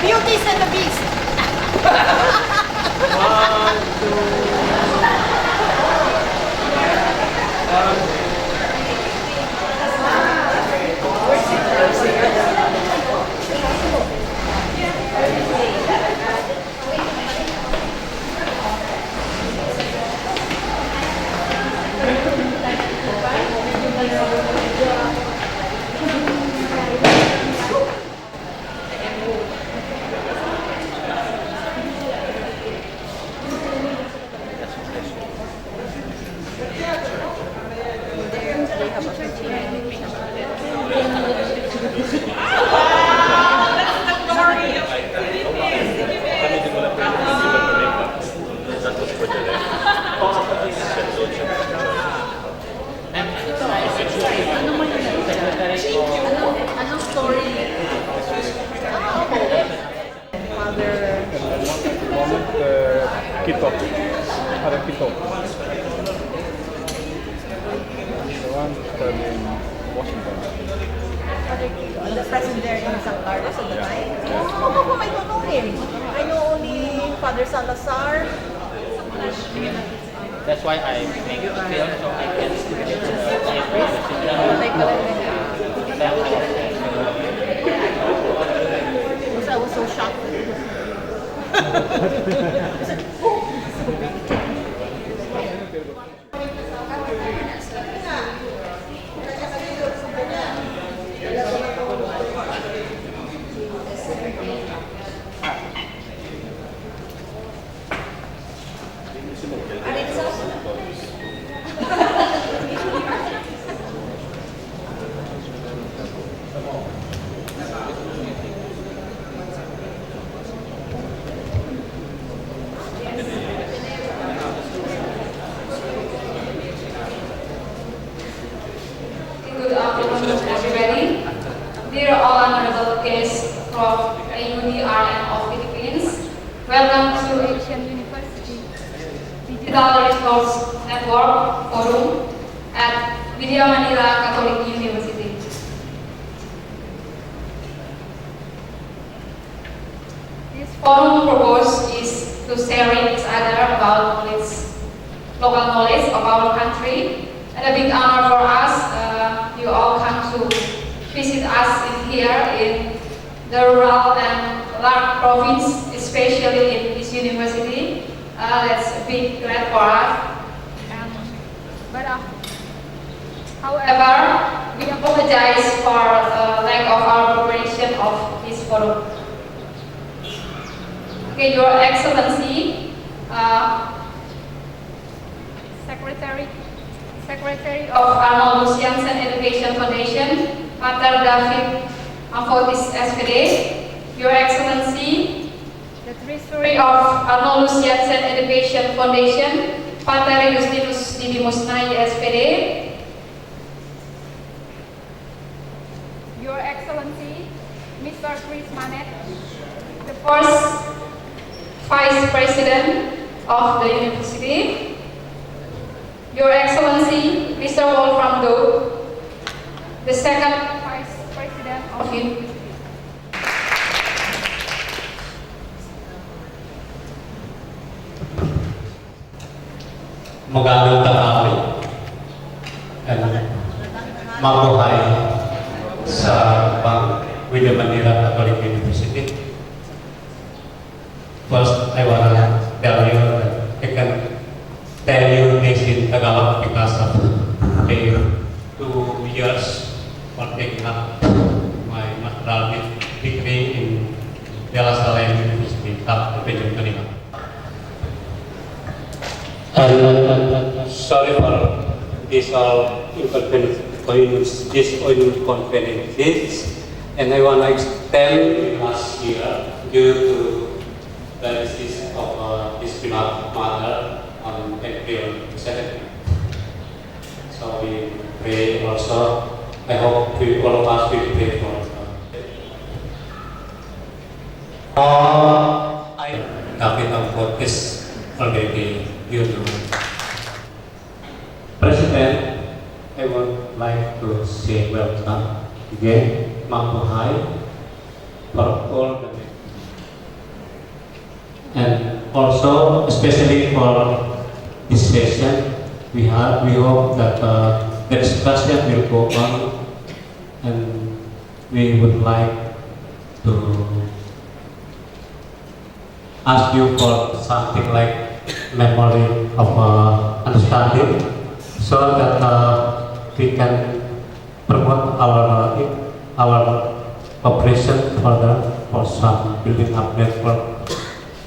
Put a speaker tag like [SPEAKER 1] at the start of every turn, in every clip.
[SPEAKER 1] Beauties and the Beast.
[SPEAKER 2] One, two.
[SPEAKER 1] Anong story? Father.
[SPEAKER 3] Moment Kitok. Ada Kitok. The one in Washington.
[SPEAKER 1] The president there in San Carlos at the time? Oh, I don't know him. I know only Father Salazar.
[SPEAKER 2] That's why I make a film so I can get
[SPEAKER 1] I was so shocked.
[SPEAKER 4] Good afternoon, everybody. Dear all honorable guests from AUDRN of Philippines, welcome to Asian University Digital Resource Network Forum at Widya Mandira Catholic University. This forum purpose is to share each other about local knowledge of our country, and a big honor for us. You all come to visit us here in the rural and large province, especially in this university. That's a big glad for us. However, we apologize for lack of our preparation of this forum. Okay, Your Excellency, Secretary of Arnold Luciansen Education Foundation, Pater David Amfotis SPD, Your Excellency, the Treasury of Arnold Luciansen Education Foundation, Pater Justinus Didimusnai SPD, Your Excellency, Mr. Chris Manet, the first Vice President of the University, Your Excellency, Mr. Wolfram Doe, the second Vice President of University.
[SPEAKER 5] Magandang tanghali at mabuhay sa Widya Mandira Catholic University. First, I want to tell you that I can tell you this in Tagalog because of the 2 years for taking up my master's degree in De La Salle University, Region Manila. Sorry for this inconveniences, and I want to extend last year due to the disease of this mother on April 7th. So we pray also. I hope all of us will pray for her. David Amfotis already you know. President, I would like to say welcome again, mabuhay for all the also, especially for this session, we hope that the discussion will go on, and we would like to ask you for something like memory of understanding, so that we can promote our operation further for some building up network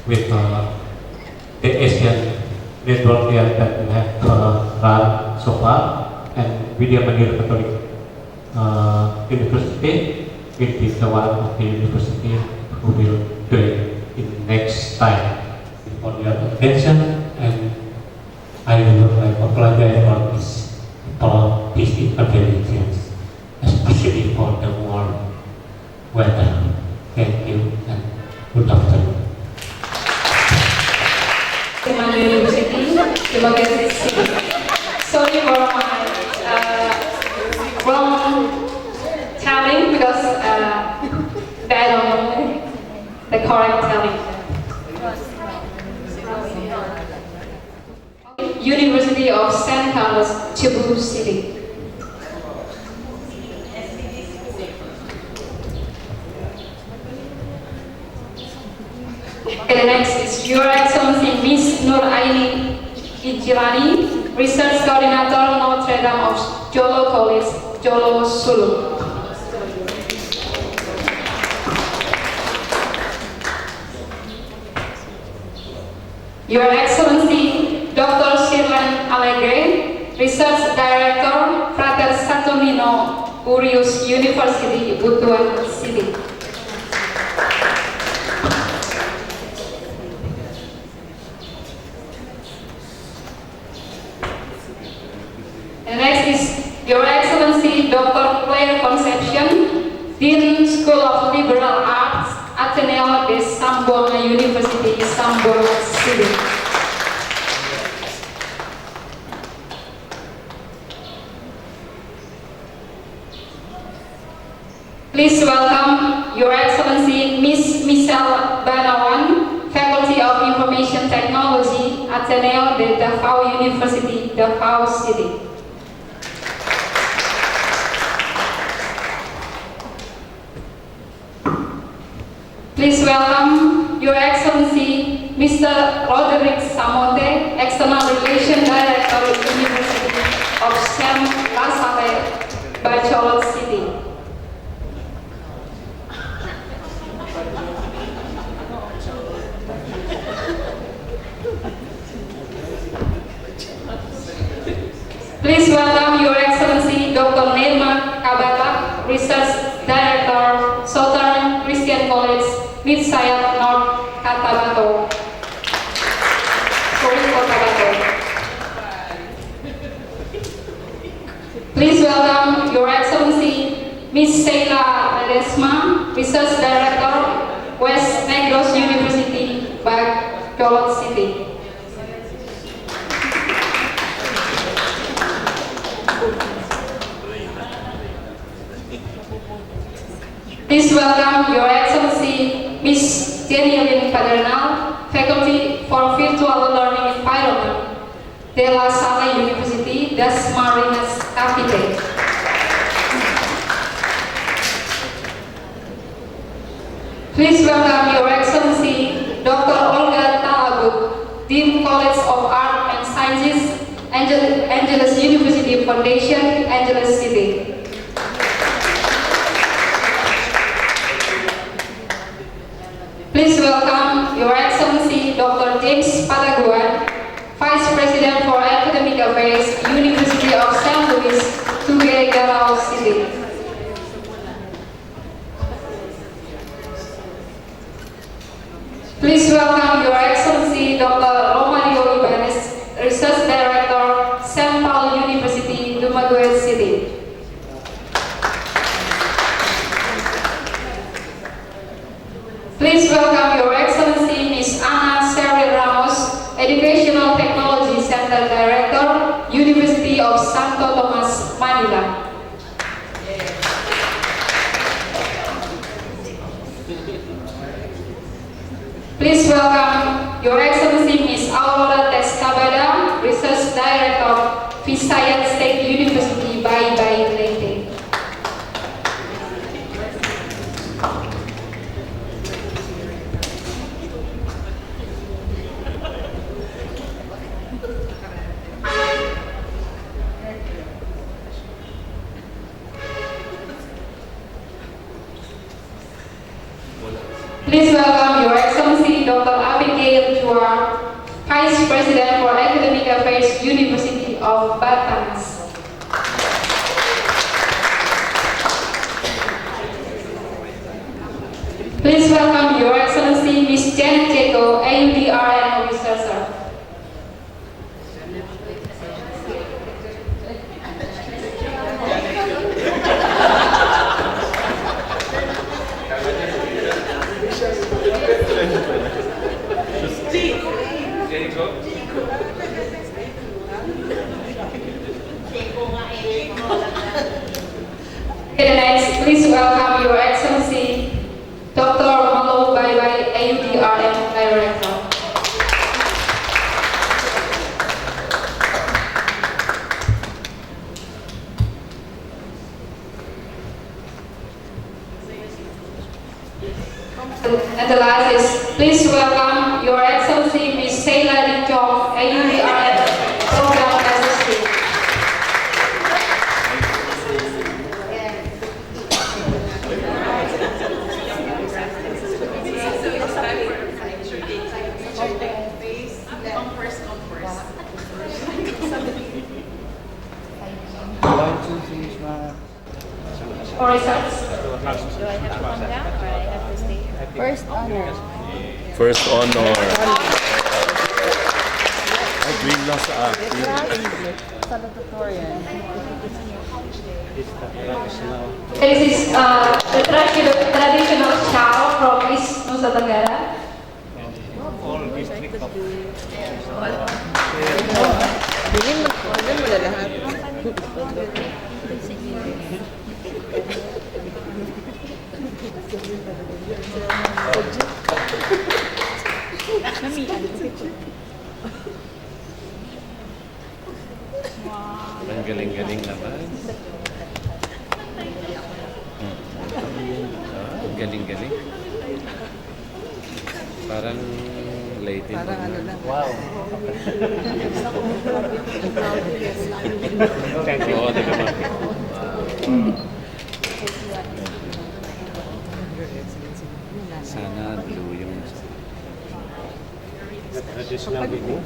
[SPEAKER 5] with the Asian network here that we have run so far, and Widya Mandira Catholic University will be the one of the university who will do it in next time. For your attention, and I would like to apologize for these inconveniences, especially for the warm weather. Thank you and good afternoon.
[SPEAKER 4] University, sorry for my wrong telling, because I don't know the correct telling. University of San Carlos, Cebu City. Okay, the next is Your Excellency Miss Nur Aini Ijilani, Research Coordinator Notre Dame of Jolo College, Jolo, Sulu. Your Excellency Dr. Shirlan Allegre, Research Director, Frater Saturnino Urius University, Butuan City. And next is Your Excellency Dr. Claire Concepcion, Dean School of Liberal Arts, Ateneo de Samboa University, Samboa City. Please welcome Your Excellency Miss Michelle Banawan, Faculty of Information Technology, Ateneo de Davao University, Davao City. Please welcome Your Excellency Mr. Roderick Samonte, External Relations Director of the University of San La Salle, Bacolod City. Please welcome Your Excellency Dr. Nirma Kabata, Research Director, Southern Christian College, Midsayat, North Cotabato. Please welcome Your Excellency Miss Sheila Ledesma, Research Director, West Negros University, Bacolod City. Please welcome Your Excellency Miss Jenny Lynn Padernal, Faculty for Virtual Learning Environment, De La Salle University, Das Marinas Cavite. Please welcome Your Excellency Dr. Olga Talabuk, Dean College of Art and Sciences, Angeles University Foundation, Angeles City. Please welcome Your Excellency Dr. James Pataguan, Vice President for Academic Affairs, University of St. Louis, Tuguegarao City. Please welcome Your Excellency Dr. Romario Ibanez, Research Director, St. Paul University, Dumaguete City. Please welcome Your Excellency Ms. Ana Seri Ramos, Educational Technology Center Director, University of Santo Tomas, Manila. Please welcome Your Excellency Please welcome Your Excellency Dr. Abigail Chua, Vice President for Academic Affairs, University of Batangas. Please welcome Your Excellency Ms. Janet Jaco, AUDRN Researcher. Okay, next, please welcome Your Excellency Dr. Malo Baibai, AUDRN Director. And the last is, please welcome Your Excellency Ms. Sayla Lijong, AUDRN Program Assistant. Or results?
[SPEAKER 1] Do I have to come down or I have to stay here?
[SPEAKER 6] First honor.
[SPEAKER 3] First honor. Ay, green lang sa akin.
[SPEAKER 6] Salutatorian.
[SPEAKER 4] This is the traditional chow from East Nusa Tenggara.
[SPEAKER 6] Bilhin mo na lahat.
[SPEAKER 3] Ang galing-galing naman. Galing-galing. Parang lady.
[SPEAKER 6] Parang ano lang.
[SPEAKER 3] Wow. Thank you. Oo, taga Maki. Sana blue yung
[SPEAKER 5] Traditional video.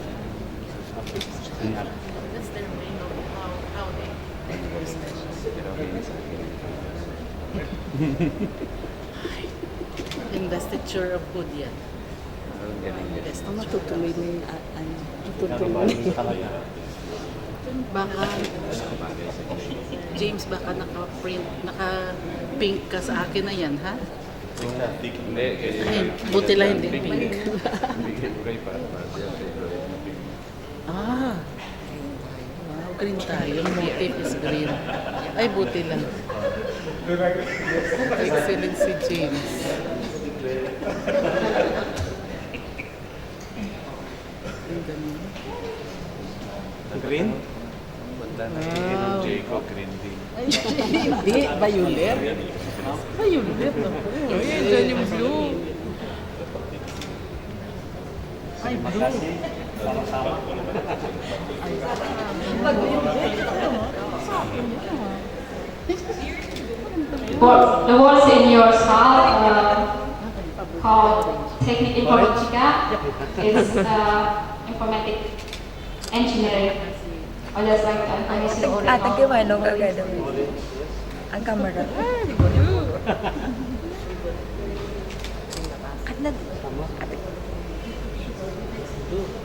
[SPEAKER 6] Investiture of food yan.
[SPEAKER 3] galing-galing.
[SPEAKER 6] Ang matutuloy na yung tutuloy. Baka, James, baka naka-print, naka-pink ka sa akin na yan, ha?
[SPEAKER 3] Hindi,
[SPEAKER 6] Ay, buti lang hindi pink. Ah, wow, green tayo. Motif is green. Ay, buti lang. Excellent si James. Ang ganun.
[SPEAKER 3] Green?
[SPEAKER 6] Wow.
[SPEAKER 3] Jacob, green din.
[SPEAKER 6] Ay, hindi. Violet. Violet na po. Ay, dyan yung blue. Ay, blue.
[SPEAKER 4] The words in your style called Teknik Informatika is informatic engineering. Or just like
[SPEAKER 1] Tagiwano ka gagawin. Ang camera.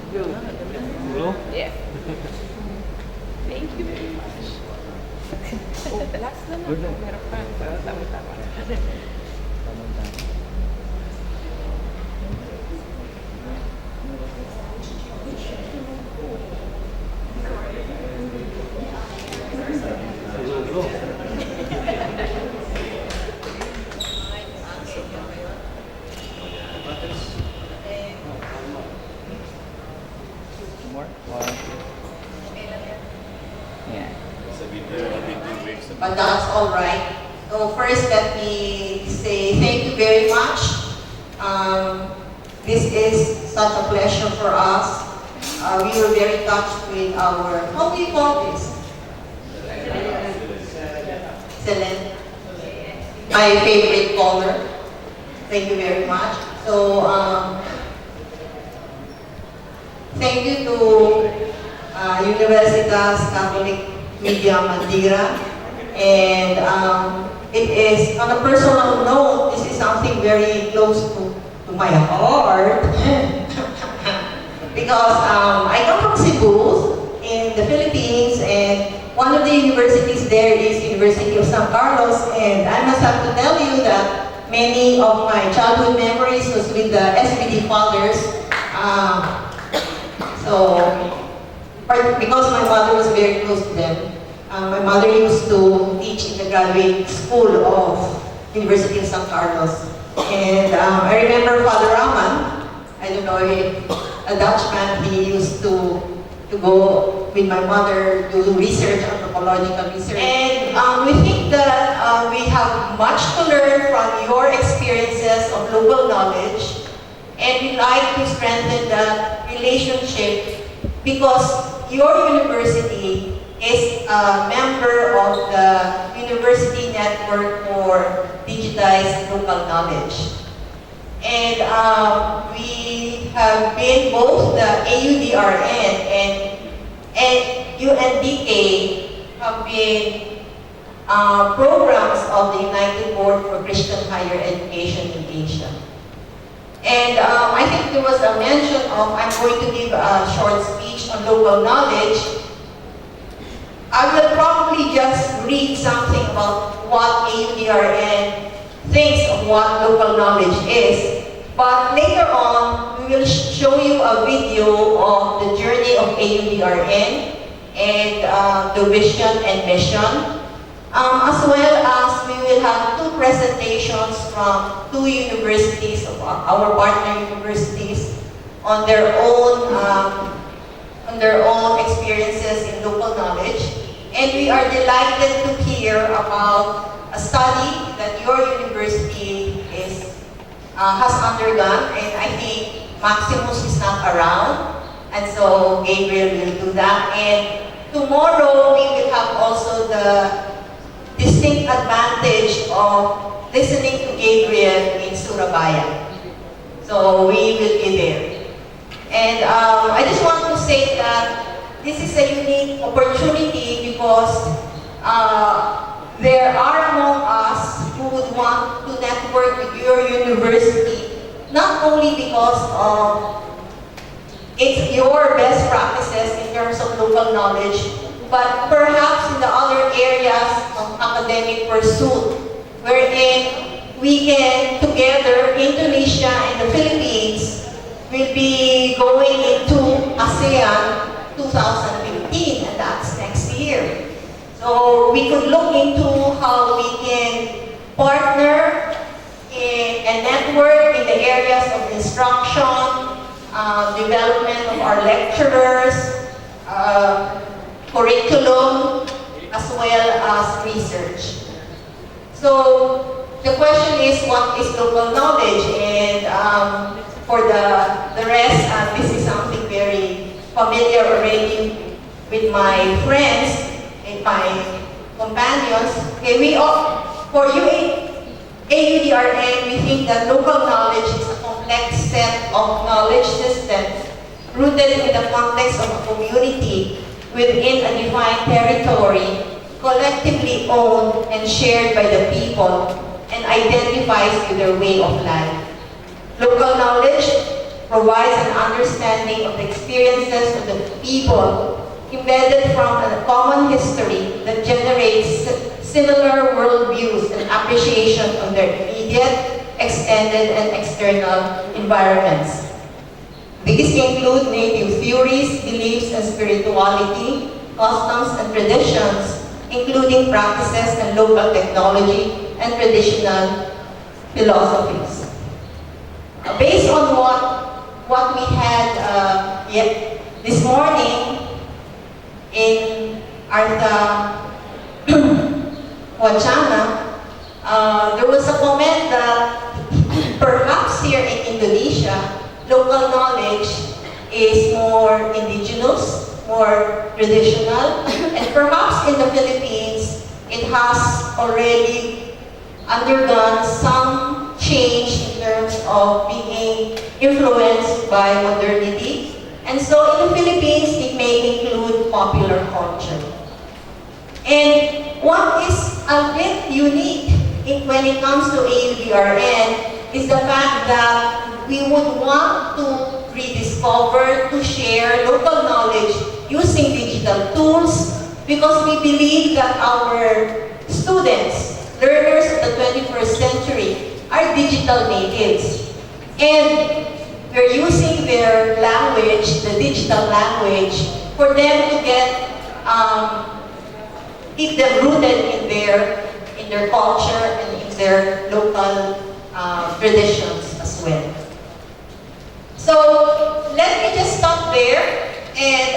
[SPEAKER 3] Blue?
[SPEAKER 1] Yeah. Thank you very much. Last na lang. Meron pa. Tama-tama.
[SPEAKER 7] But that's all right. So first, let me say thank you very much. This is such a pleasure for us. We were very touched with our, how do you call this? Excellent. My favorite color. Thank you very much. So, thank you to Universitas Catholic Widya Mandira. And it is, on a personal note, this is something very close to my heart. Because I come from Cebu in the Philippines, and one of the universities there is University of San Carlos, and I must have to tell you that many of my childhood memories was with the SBD fathers. Because my mother was very close to them, my mother used to teach in the graduate school of University of San Carlos. And I remember Father Raman, I don't know if a Dutchman, he used to go with my mother to do research, anthropological research. And we think that we have much to learn from your experiences of local knowledge, and we'd like to strengthen that relationship because your university is a member of the University Network for Digitized Local Knowledge. And we have been both the AUDRN and UNDK have been programs of the United Board for Christian Higher Education in Asia. And I think there was a mention of, I'm going to give a short speech on local knowledge. I will probably just read something about what AUDRN thinks of what local knowledge is. But later on, we will show you a video of the journey of AUDRN and the vision and mission. As well as we will have two presentations from two universities, of our partner universities, on their own experiences in local knowledge. And we are delighted to hear about a study that your university has undergone, and I think Maximus is not around, and so Gabriel will do that. And tomorrow we will have also the distinct advantage of listening to Gabriel in Surabaya. So we will be there. And I just want to say that this is a unique opportunity because there are among us who would want to network with your university, not only because of it's your best practices in terms of local knowledge, but perhaps in the other areas of academic pursuit, wherein we can together, Indonesia and the Philippines, will be going into ASEAN 2015, and that's next year. So we could look into how we can partner and network in the areas of instruction, development of our lecturers, curriculum, as well as research. So the question is, what is local knowledge? And for the rest, this is something very familiar already with my friends and my companions. Okay, for AUDRN, we think that local knowledge is a complex set of knowledge systems rooted in the context of a community within a defined territory, collectively owned and shared by the people, and identifies with their way of life. Local knowledge provides an understanding of the experiences of the people embedded from a common history that generates similar worldviews and appreciation of their immediate, extended, and external environments. These include native theories, beliefs, and spirituality, customs and traditions, including practices and local technology and traditional philosophies. Based on what we had this morning in Arta Wacana, there was a comment that perhaps here in Indonesia, local knowledge is more indigenous, more traditional, and perhaps in the Philippines, it has already undergone some change in of being influenced by modernity. And so in the Philippines, it may include popular culture. And what is a bit unique when it comes to AUDRN is the fact that we would want to rediscover, to share local knowledge using digital tools, because we believe that our students, learners of the 21st century, are digital natives. And we're using their language, the digital language, for them to keep them rooted in their culture and in their local traditions as well. So let me just stop there, and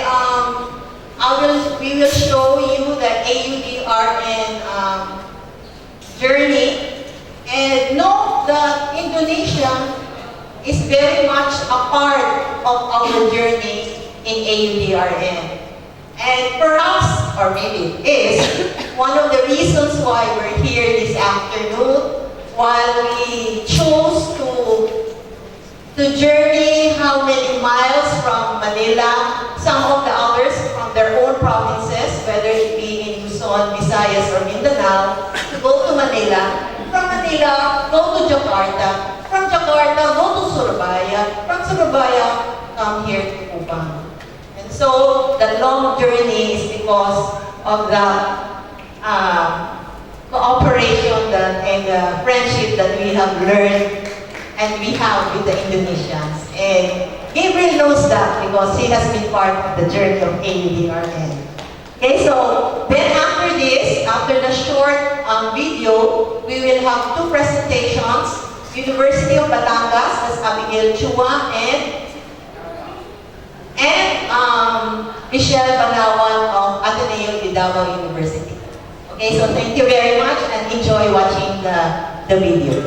[SPEAKER 7] we will show you the AUDRN journey. And note that Indonesia is very much a part of our journey in AUDRN. And perhaps, or maybe it is, one of the reasons why we're here this afternoon, while we chose to journey how many miles from Manila, some of the others from their own provinces, whether it be in Luzon, Visayas, or Mindanao, to go to Manila. From Manila, go to Jakarta. From Jakarta, go to Surabaya. From Surabaya, come here to Kupang. And so, the long journey is because of the cooperation and the friendship that we have learned and we have with the Indonesians. And Gabriel knows that because he has been part of the journey of AUDRN. Okay, so then after this, after the short video, we will have two presentations. University of Batangas, that's Abigail Chua, and Michelle Banawan of Ateneo de Davao University. Okay, so thank you very much and enjoy watching the video.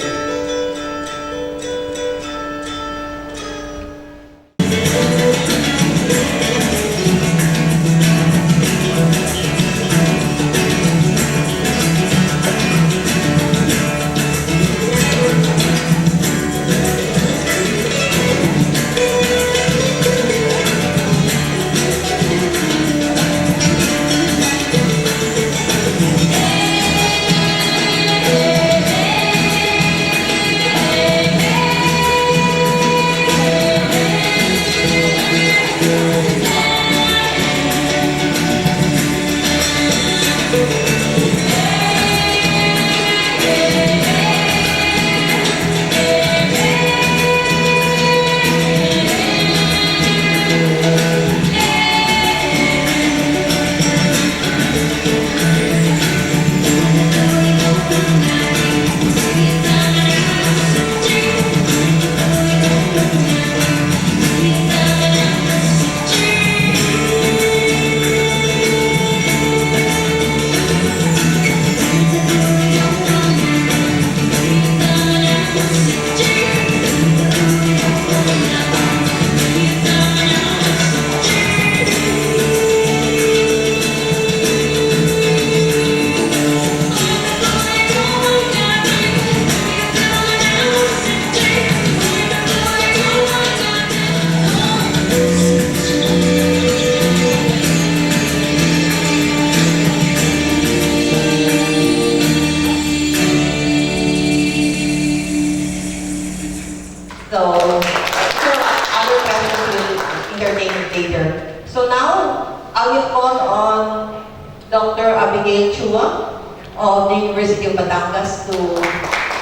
[SPEAKER 7] So now, I will call on Dr. Abigail Chua of the University of Batangas to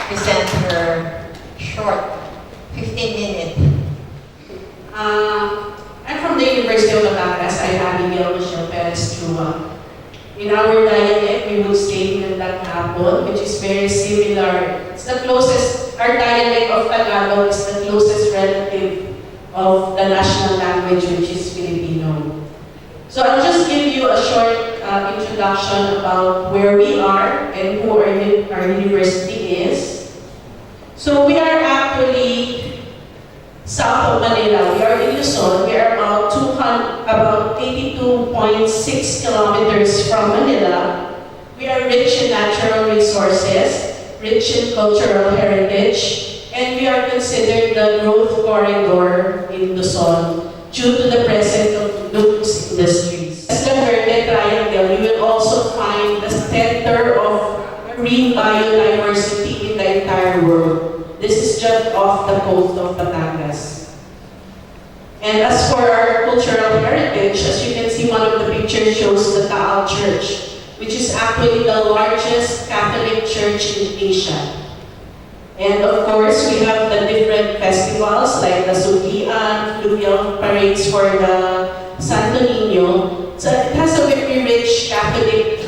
[SPEAKER 7] present her short 15-minute.
[SPEAKER 8] I'm from the University of Batangas. I'm Abigail Michelle Perez Chua. In our dialect, we would say Magandang Hapon, which is very similar. It's the closest, our dialect of Tagalog is the closest relative of the national language, which is Filipino. So I'll just give you a short introduction about where we are and who our university is. So we are actually south of Manila. We are in Luzon. We are about 82.6 kilometers from Manila. We are rich in natural resources, rich in cultural heritage, and we are considered the growth corridor in Luzon due to the presence of goods industries. As the Verde Triangle, you will also find the center of marine biodiversity in the entire world. This is just off the coast of Batangas. And as for our cultural heritage, as you can see, one of the pictures shows the Taal Church, which is actually the largest Catholic church in Asia. And of course, we have the different festivals like the Sooai, fluvial parades for the Santo Niño. So it has a very rich Catholic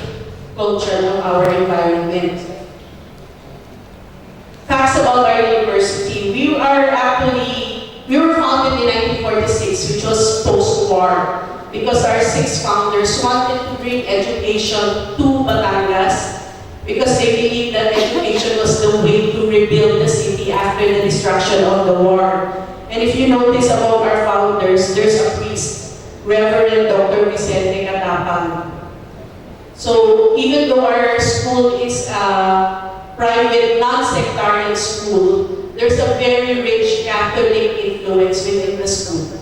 [SPEAKER 8] culture of our environment. Facts about our university. We were founded in 1946, which was post-war, because our 6 founders wanted to bring education to Batangas because they believed that education was the way to rebuild the city after the destruction of the war. And if you notice among our founders, there's a priest, Reverend Dr. Vicente Catapang. So even though our school is a private, non-sectarian school, there's a very rich Catholic influence within the school.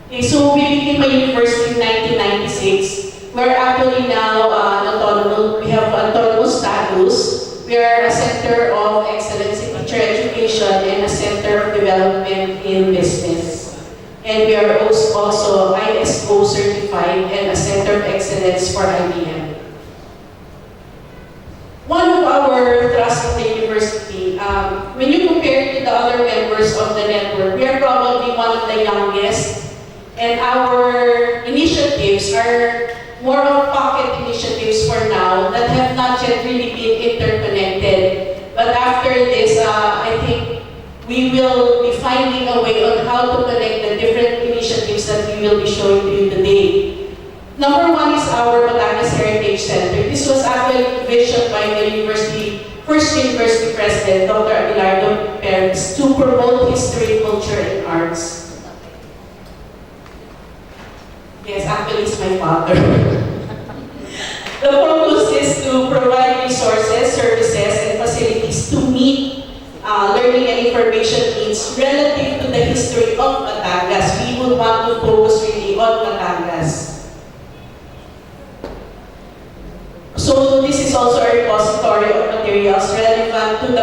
[SPEAKER 8] Okay, so we became a university in 1996. We're actually now autonomous. We have autonomous status. We are a center of excellence in teacher education and a center of development in business. And we are also ISO certified and a center of excellence for IBM. One of our thrusts of the university, when you compare to the other members of the network, we are probably one of the youngest, and our initiatives are more of pocket initiatives for now that have not yet really been interconnected. But after this, I think we will be finding a way on how to connect the different initiatives that we will be showing to you today. Number one is our Batangas Heritage Center. This was actually envisioned by the first university president, Dr. Abelardo Perez, to promote history, culture, and arts. Yes, actually, it's my father. The focus is to provide resources, services, and facilities to meet learning and information needs relative to the history of Batangas. We would want to focus really on Batangas. So this is also a repository of materials relevant to the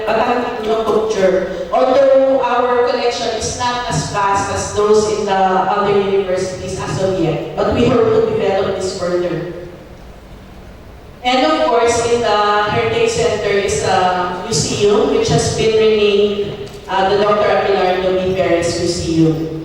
[SPEAKER 8] Batangino culture. Although our collection is not as vast as those in the other universities as of yet, but we hope to develop this further. And of course, in the Heritage Center is a museum which has been renamed the Dr. Abelardo B. Perez Museum.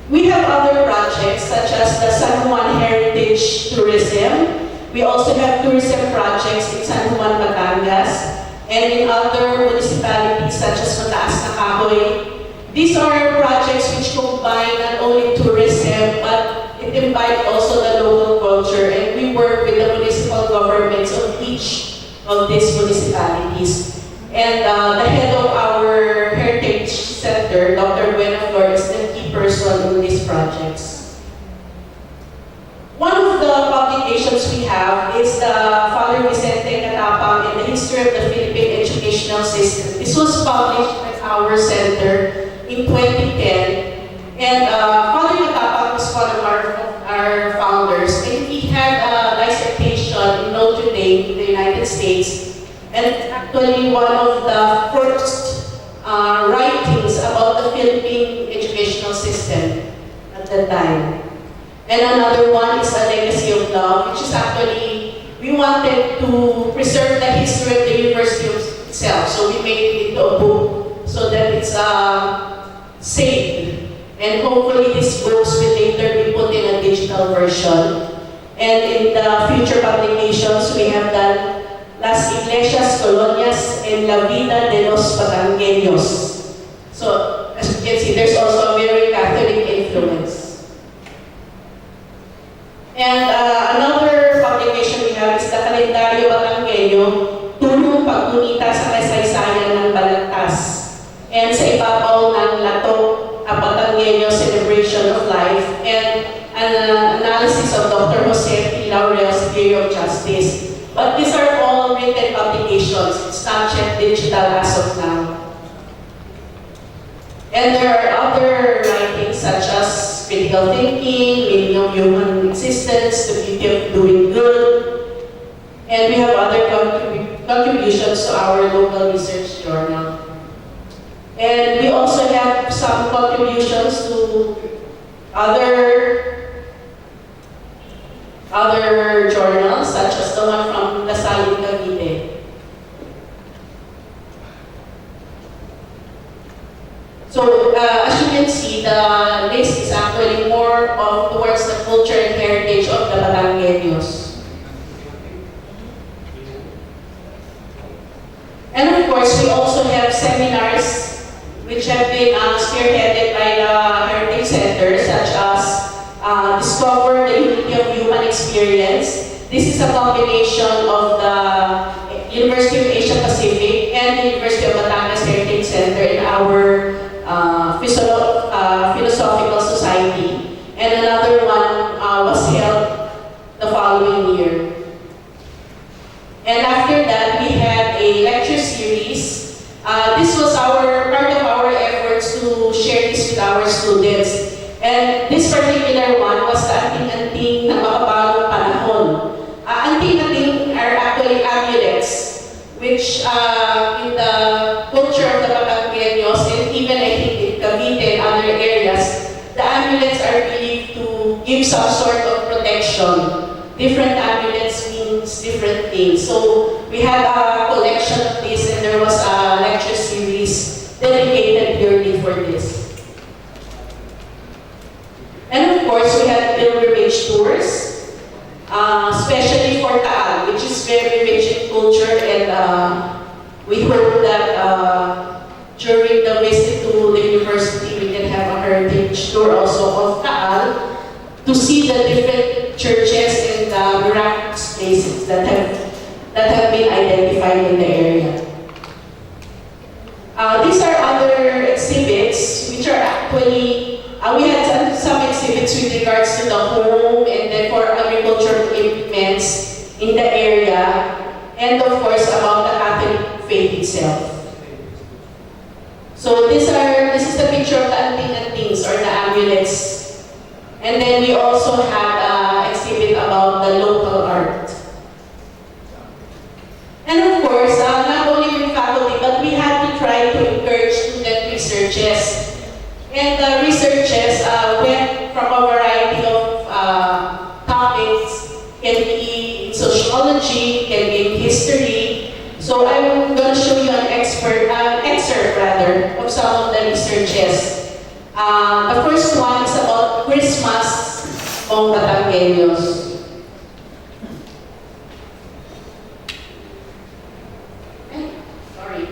[SPEAKER 8] We have other projects such as the San Juan Heritage Tourism. We also have tourism projects in San Juan, Batangas, and in other municipalities such as Mataas na Kahoy. These are projects which combine not only tourism, but it imbibe also the local culture, and we work with the municipal governments of each of these municipalities. And the head of our Heritage Center, Dr. Buenaflor, is the key person in these projects. One of the publications we have is the Father Vicente Catapang and the History of the Philippine Educational System. This was published at our center in 2010. And Father Catapang was one of our founders, and he had a dissertation in Notre Dame in the United States. And actually one of the first writings about the Philippine educational system at that time. And another one is A Legacy of Love, which is actually, we wanted to preserve the history of the university itself. So we made it into a book so that it's saved. And hopefully these books will later be put in a digital version. And in the future publications, we have done Las Iglesias Colonias en la Vida de los Batangueños. So, as you can see, there's also a very Catholic influence. And another publication we have is the Calendario Batangueño, Tulong Paggunita sa Kasaysayan ng Balagtas. And sa ibabaw ng Lato, a Batangueño Celebration of Life, and an analysis of Dr. Jose P. Laurel's Theory of Justice. But these are all written publications. It's not And there are other writings such as critical thinking, meaning of human existence, the beauty of doing good. And we have other contributions to our local research journal. And we also have some contributions to other journals, such as the one from Lasal in Cavite. So, as you can see, the list is actually more of towards the culture and heritage of the Batangueños. And of course, we also have seminars which have been spearheaded by the Heritage Center, such as Discover the Unity of Human Experience. This is a combination of the University of Asia Pacific and the University of Batangas Heritage Center in our Philosophical Society. And another one was held the following year. And after that, we had a lecture series. This was part of our efforts to share this with our students. And this particular one was the Anting-Anting na Makabagong Panahon. Anting-Anting are actually amulets, which in the culture of the Batangueños, and even I think in Cavite and other areas, the amulets are believed to give some sort of protection. Different amulets means different things. So we had a collection of this, and there was a lecture series dedicated purely for this. And of course, we had pilgrimage tours, especially for Taal, which is very rich in culture, and we hope that during the visit to the university, we can have a heritage tour also of Taal to see the different churches and miraculous places that have been identified in the area. These are other exhibits which are actually, we had some exhibits with regards to the home and then for agricultural implements in the area, and of course about the Catholic faith itself. So this is the picture of the Anting-Antings or the amulets. And then we also had an exhibit about the local art. And of course, not only with faculty, but we had to try to encourage student researches. And the researches went from a variety of topics. Can be in sociology, can be in history. So I'm going to show you an excerpt of some of the researches. The first one is about Christmas of Batangueños. Sorry.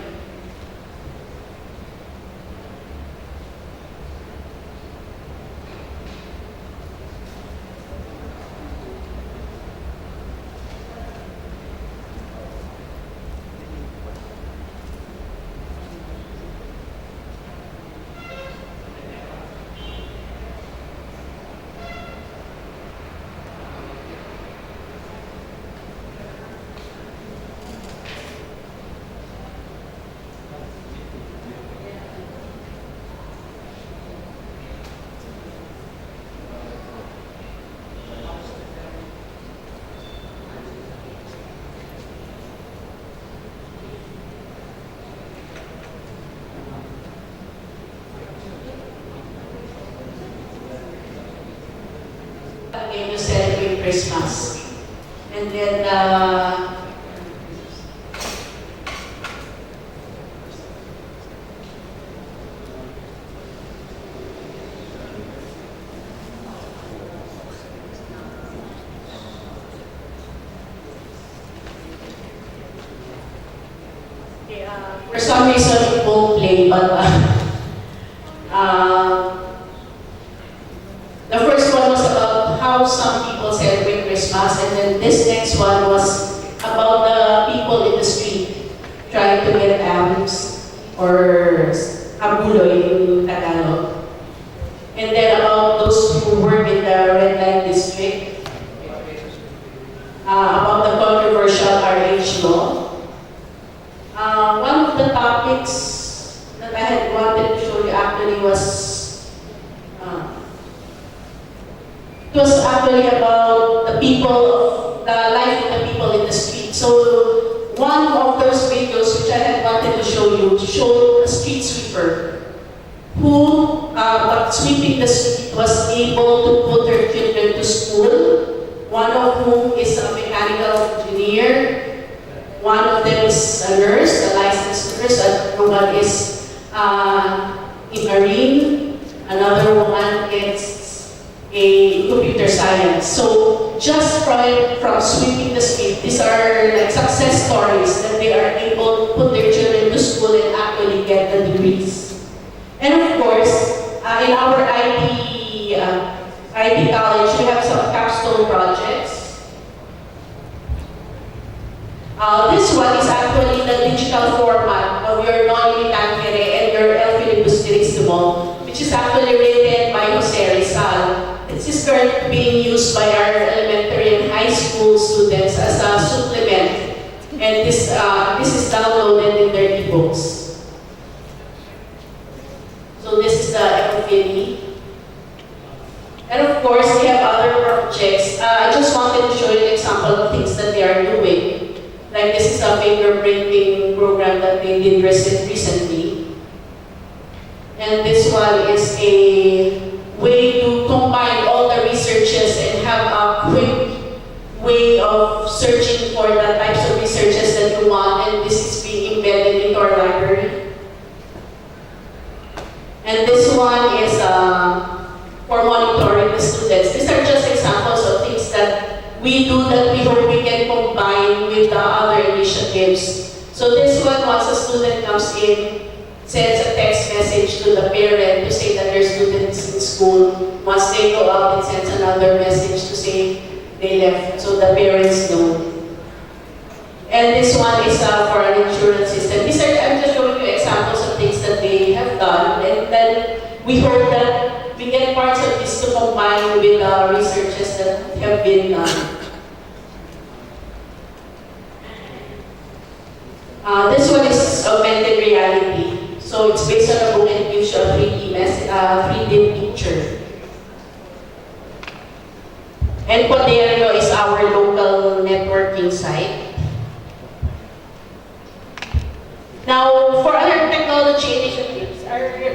[SPEAKER 8] Again, you celebrate Christmas. And then, for some reason it won't play, but the first one was about how some people celebrate Christmas, and then this next one was about the people in the street trying to get amps or abuloy in Tagalog. And then about those who work in the red light district, about the controversial RH law. One of the topics that I had wanted to show you actually was actually about the people, the life of the people in the street. So one of those videos which I had wanted to show you showed a street sweeper who, while sweeping the street, was able to put her children to school. One of whom is a mechanical engineer. One of them is a nurse, a licensed nurse. Another one is in marine. Another one is a computer science. So just from sweeping the street, these are like success stories that they are able to put their children to school and actually get the degrees. And of course, in our IT college, we have some capstone projects. This one is actually the digital format of your non-military and your El Filibusterismo, which is actually written by Jose Rizal. This is currently being used by our elementary and high school students as a supplement, and this is downloaded in their ebooks. So this is the EcoFili. And of course, we have other projects. I just wanted to show you an example of things that they are doing. Like this is a fingerprinting program that they did recently. And this one is a way to combine all the researches and have a quick way of searching for the types of researches that you want. And this is being embedded into our library. And this one is for monitoring the students. These are just examples of things that we do that we hope we can combine with the other initiatives. So this one, once a student comes in, sends a text message to the parent to say that their students in school. Once they go out, it sends another message to say they left, so the parents know. And this one is for an insurance system. These are, I'm just showing you examples of things that they have done, and then we hope that we get parts of this to combine with the researches that have been done. This one is augmented reality. So it's based on a book and gives you a 3D picture. And Quaderno is our local networking site. Now, for other technology initiatives,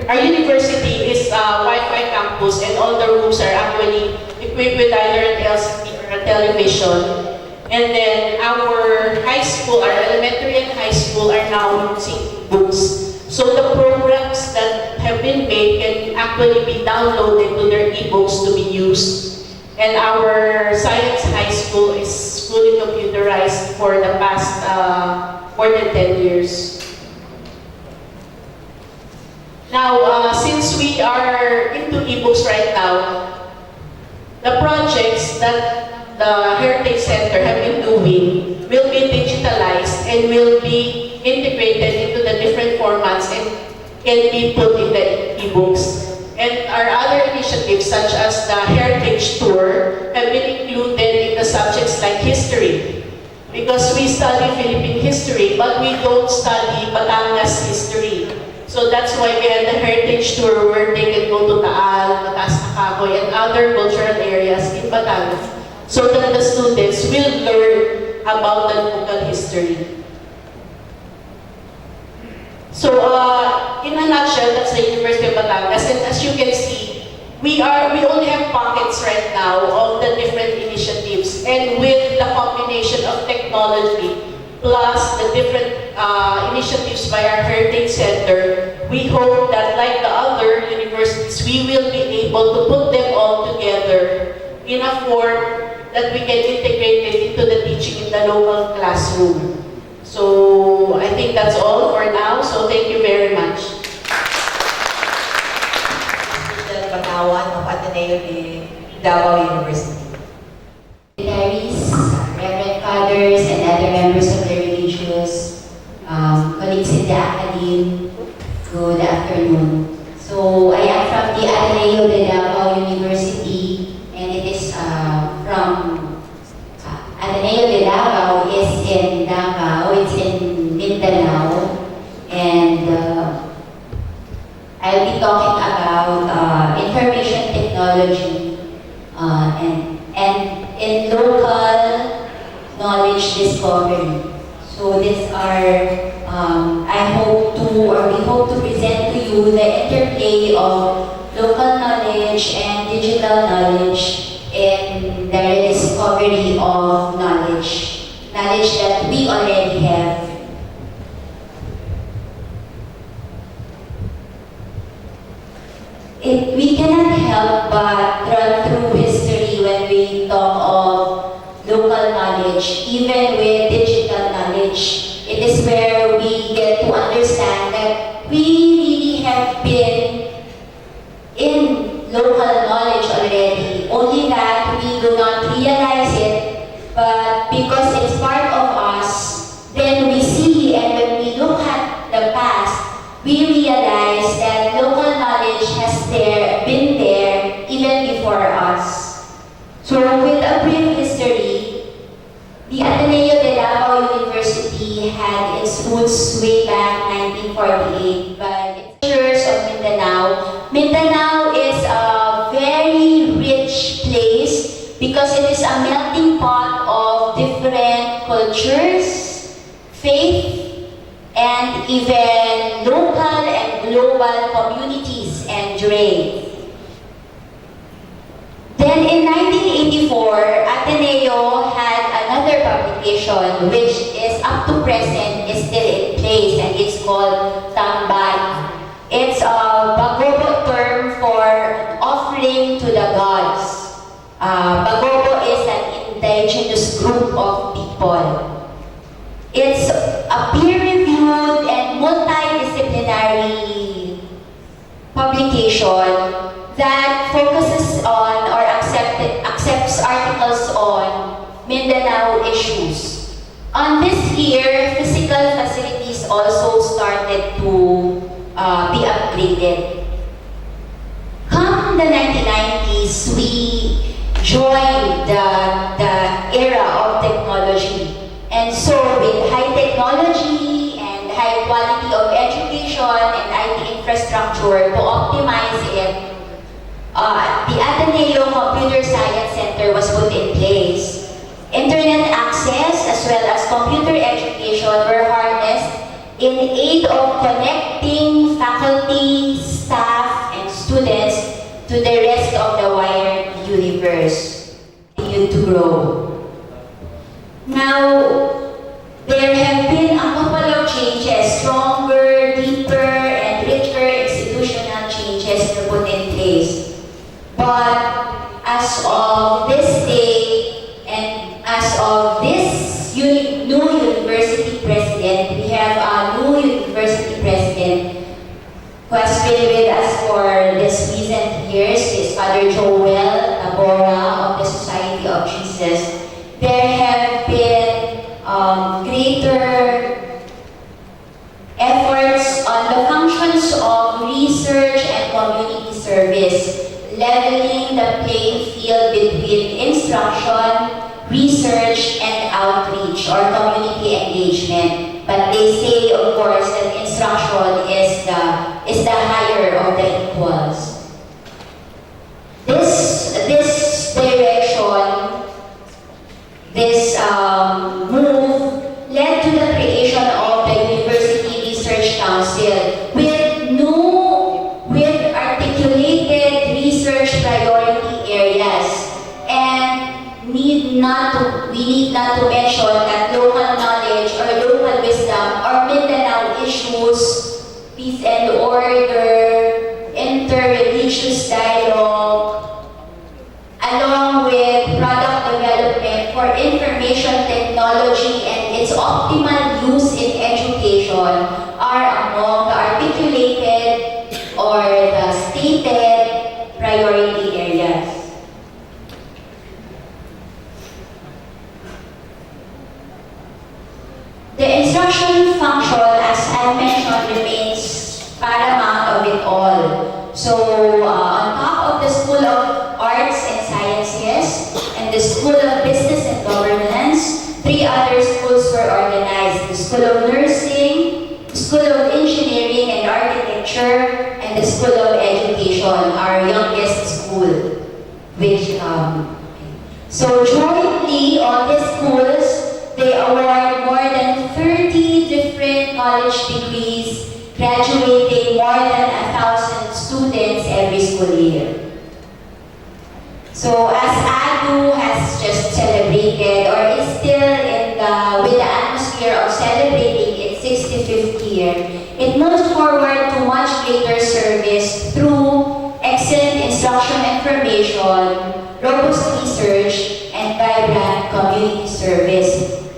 [SPEAKER 8] our university is a Wi-Fi campus, and all the rooms are actually equipped with either an LCD or a television. And then our high school, our elementary and high school are now using books. So the programs that have been made can actually be downloaded to their ebooks to be used. And our science high school is fully computerized for the past more than 10 years. Now, since we are into ebooks right now, the projects that the Heritage Center have been doing will be digitalized and will be integrated into the different formats and can be put in the ebooks. And our other initiatives, such as the Heritage Tour, have been included in the subjects like history. Because we study Philippine history, but we don't study Batangas history. So that's why we had the Heritage Tour where they can go to Taal, Mataas na Kahoy, and other cultural areas in Batangas, so that the students will learn about the local history. So in a nutshell, that's the University of Batangas, and as you can see, we only have pockets right now of the different initiatives, and with the combination of technology plus the different initiatives by our Heritage Center, we hope that like the other universities, we will be able to put them all together in a form that we can integrate it into the teaching in the local classroom. So I think that's all for now, so thank you very much.
[SPEAKER 7] Panawan of Ateneo de Davao University.
[SPEAKER 9] Dignitaries, Reverend Fathers, and other members of the religious colleagues in the academy, good afternoon. So I am from the Ateneo de Davao University, and it is from Ateneo de Davao is in Davao, it's in Mindanao, and I'll be talking about information technology and I hope to, or we hope to present to you the interplay of local knowledge and digital knowledge in the rediscovery of knowledge that we already have. We cannot help but run through history when we talk of local knowledge, even with digital knowledge. It is where we get to understand that we really have been in local knowledge already, only that we do not realize it, but because it's part of us, then we see, and when we look at the past, we realize that local knowledge has been there even before us. So with a brief history, the Ateneo de Davao University had its roots way back 1948 by the teachers of Mindanao. Mindanao is a very rich place because it is a melting pot of different cultures, faith, and even local and global communities and trade. Then in 1984, Ateneo had another publication which is up to present is still in place, and it's called Tambay. It's a Bagobo term for offering to the gods. Bagobo is an indigenous group of people. It's a peer-reviewed and multidisciplinary publication that focuses on or accepts articles on Mindanao issues. On this year, physical facilities also started to be upgraded. Come the 1990s, we joined the era of technology. And so with high technology and high quality of education and IT infrastructure to optimize it, the Ateneo Computer Science Center was put in place. Internet access as well as computer education were harnessed in aid of connecting faculty, staff, and students to the rest of the wider universe. Continue to grow. Now, there have been a couple of changes, stronger, deeper, and richer institutional changes to put in place. But as of this day, and as of this new university president, we have a new university president who has been with us for this recent years, is Father Joel Tabora of the Society of Jesus. There have been greater efforts on the functions of research and community service, leveling the playing field between instruction, research, and outreach or community engagement. But they say, of course, that instruction is the higher of the equals. This direction, this move led to the creation of the University Research Council with articulated research priority areas. And we need not to mention that local knowledge or local wisdom or Mindanao issues, peace and order, inter-religious dialogue, along with product development for information technology and its optimal use in education are among the articulated or the stated priority areas. The instruction function, as I mentioned, remains paramount of it all. So, on top of the School of Arts and Sciences and the School of Business and Governance, 3 other schools were organized: the School of Nursing, the School of Engineering and Architecture, and the School of Education, our youngest school. So jointly, all these schools, they award more than 30 different college degrees, graduating more than 1,000 students every school year. So as ADU has just celebrated or is still with the atmosphere of celebrating its 65th year, it moves forward to much greater service through excellent instruction and formation, robust research, and vibrant community service,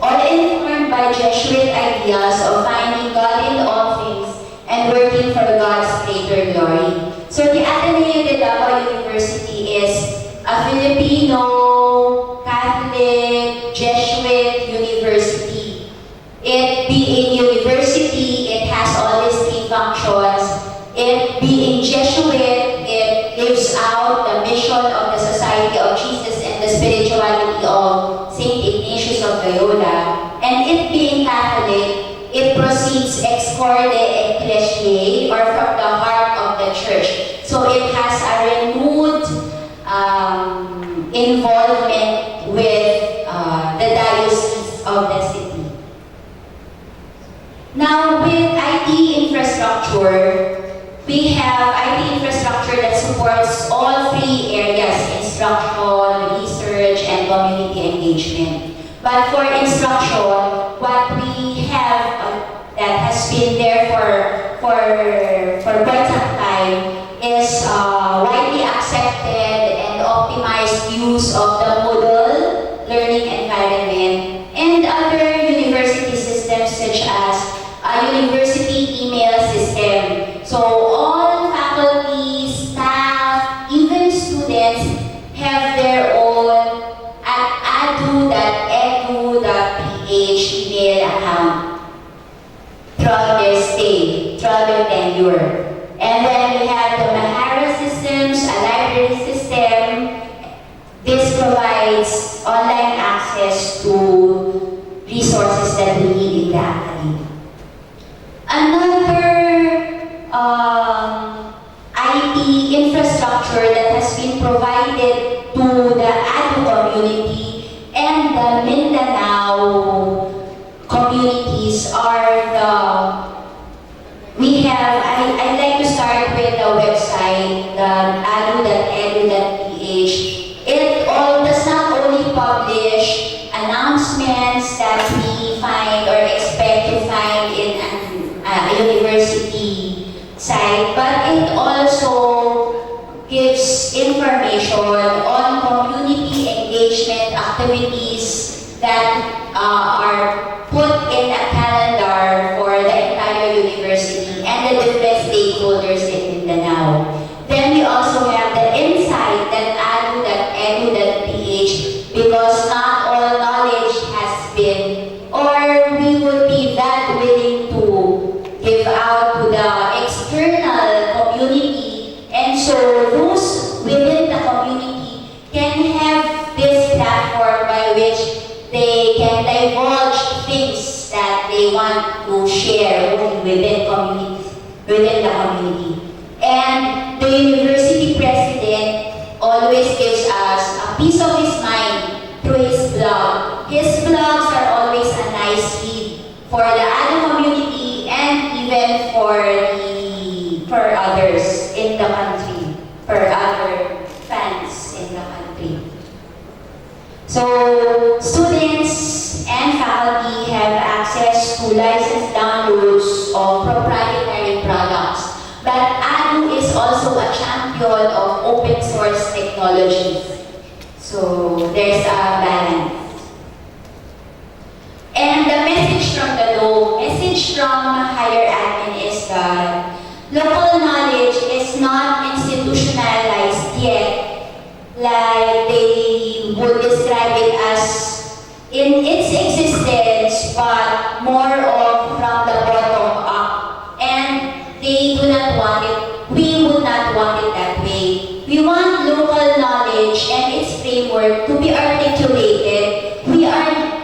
[SPEAKER 9] all informed by Jesuit ideas of finding God in all things and working for God's greater glory. So the Ateneo de Davao University is a Filipino, Catholic, Jesuit university. It being university, it has all these three functions. It being Jesuit, it gives out the mission of the Society of Jesus and the spirituality of Saint Ignatius of Loyola. And it being Catholic, it proceeds ex corde ecclesiae, or from the heart of the church. So it has a renewed involvement with the diocese of the city. Now, with IT infrastructure, we have IT infrastructure that supports all three areas: instruction, research, and community engagement. But for instruction, what we have that has been there for quite some time is widely accepted and optimized use of the Moodle learning environment and other university systems such as a university email system. So all faculty, staff, even students have their own adu.edu.ph email account throughout their stay, throughout their tenure. And then we have the Mahara systems, a library system. This provides online access to resources that we need in the academy. Another IT infrastructure that has been provided to the ADU community and the Mindanao communities are I'd like to start with the website, the adu.edu.ph. It does not only publish announcements that we find or expect to find in a university site, but it also gives information on community engagement activities that are put in a calendar for the entire university and the different stakeholders in Mindanao. Then we also have the insight that adu.edu.ph, because not all knowledge has been, or we would be that willing to give out to the external community, and so those within the community can have this platform by which they can divulge things that they want to share within the community. And the university president always gives us a piece of his mind through his blog. His blogs are always a nice read for the ADU community and even for others in the country, for other fans in the country. So students and faculty have access to licensed downloads of proprietary products. But ADU is also a champion of open source technologies. So there's a balance. And the message from the message from higher admin is that local knowledge is not institutionalized yet, like they would describe it as in its existence, but more of from the bottom up. And they do not want it, we would not want it that way. We want local knowledge and its framework to be articulated.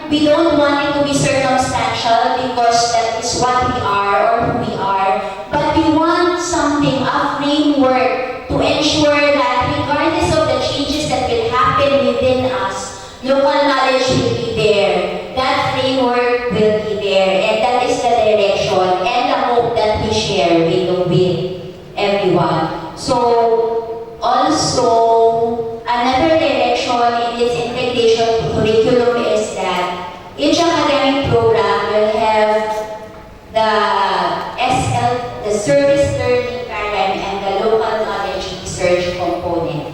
[SPEAKER 9] We don't want it to be circumstantial because that is what we are or who we are, but we want something, a framework to ensure that regardless of the changes that will happen within us, local knowledge will be there, that framework will be there, and that is the direction. service learning program and the local knowledge research component.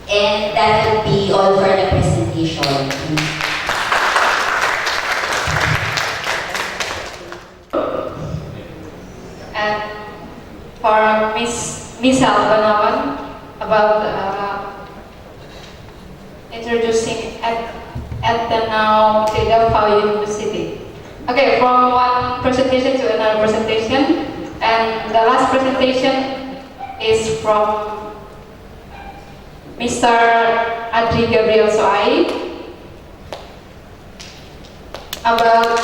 [SPEAKER 9] And that would be all for the presentation.
[SPEAKER 4] And for Miss Albanawan about introducing at the now Tidafau University. Okay, from one presentation to another presentation, and the last presentation is from Mr. Adri Gabriel Sooai about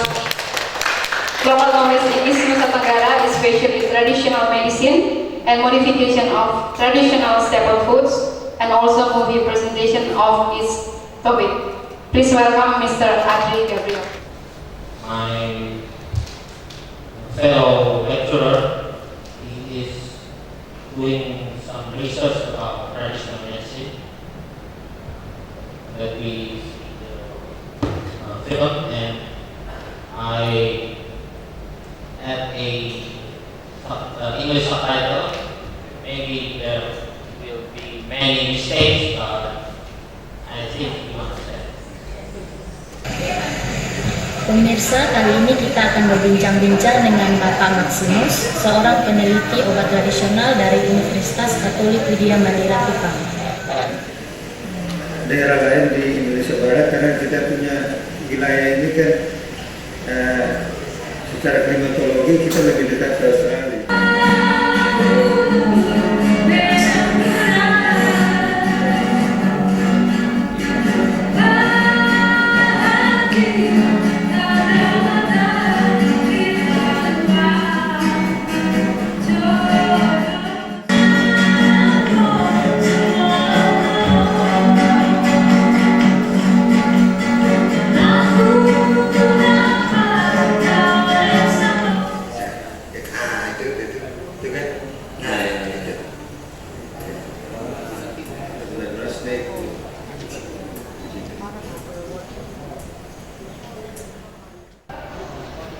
[SPEAKER 4] global knowledge in East Nusa Tenggara, especially traditional medicine and modification of traditional staple foods, and also movie presentation of its topic. Please welcome Mr. Adri Gabriel.
[SPEAKER 2] My fellow lecturer, he is doing some research about traditional medicine that we film, and I add a English subtitle. Maybe there will be many mistakes, but I think you understand.
[SPEAKER 10] Pemirsa, kali ini kita akan berbincang-bincang dengan Bapak Maximus, seorang peneliti obat tradisional dari Universitas Katolik Widya Mandira Kupang.
[SPEAKER 11] Daerah lain di Indonesia Barat, karena kita punya wilayah ini kan secara klimatologi kita lebih dekat ke Australia.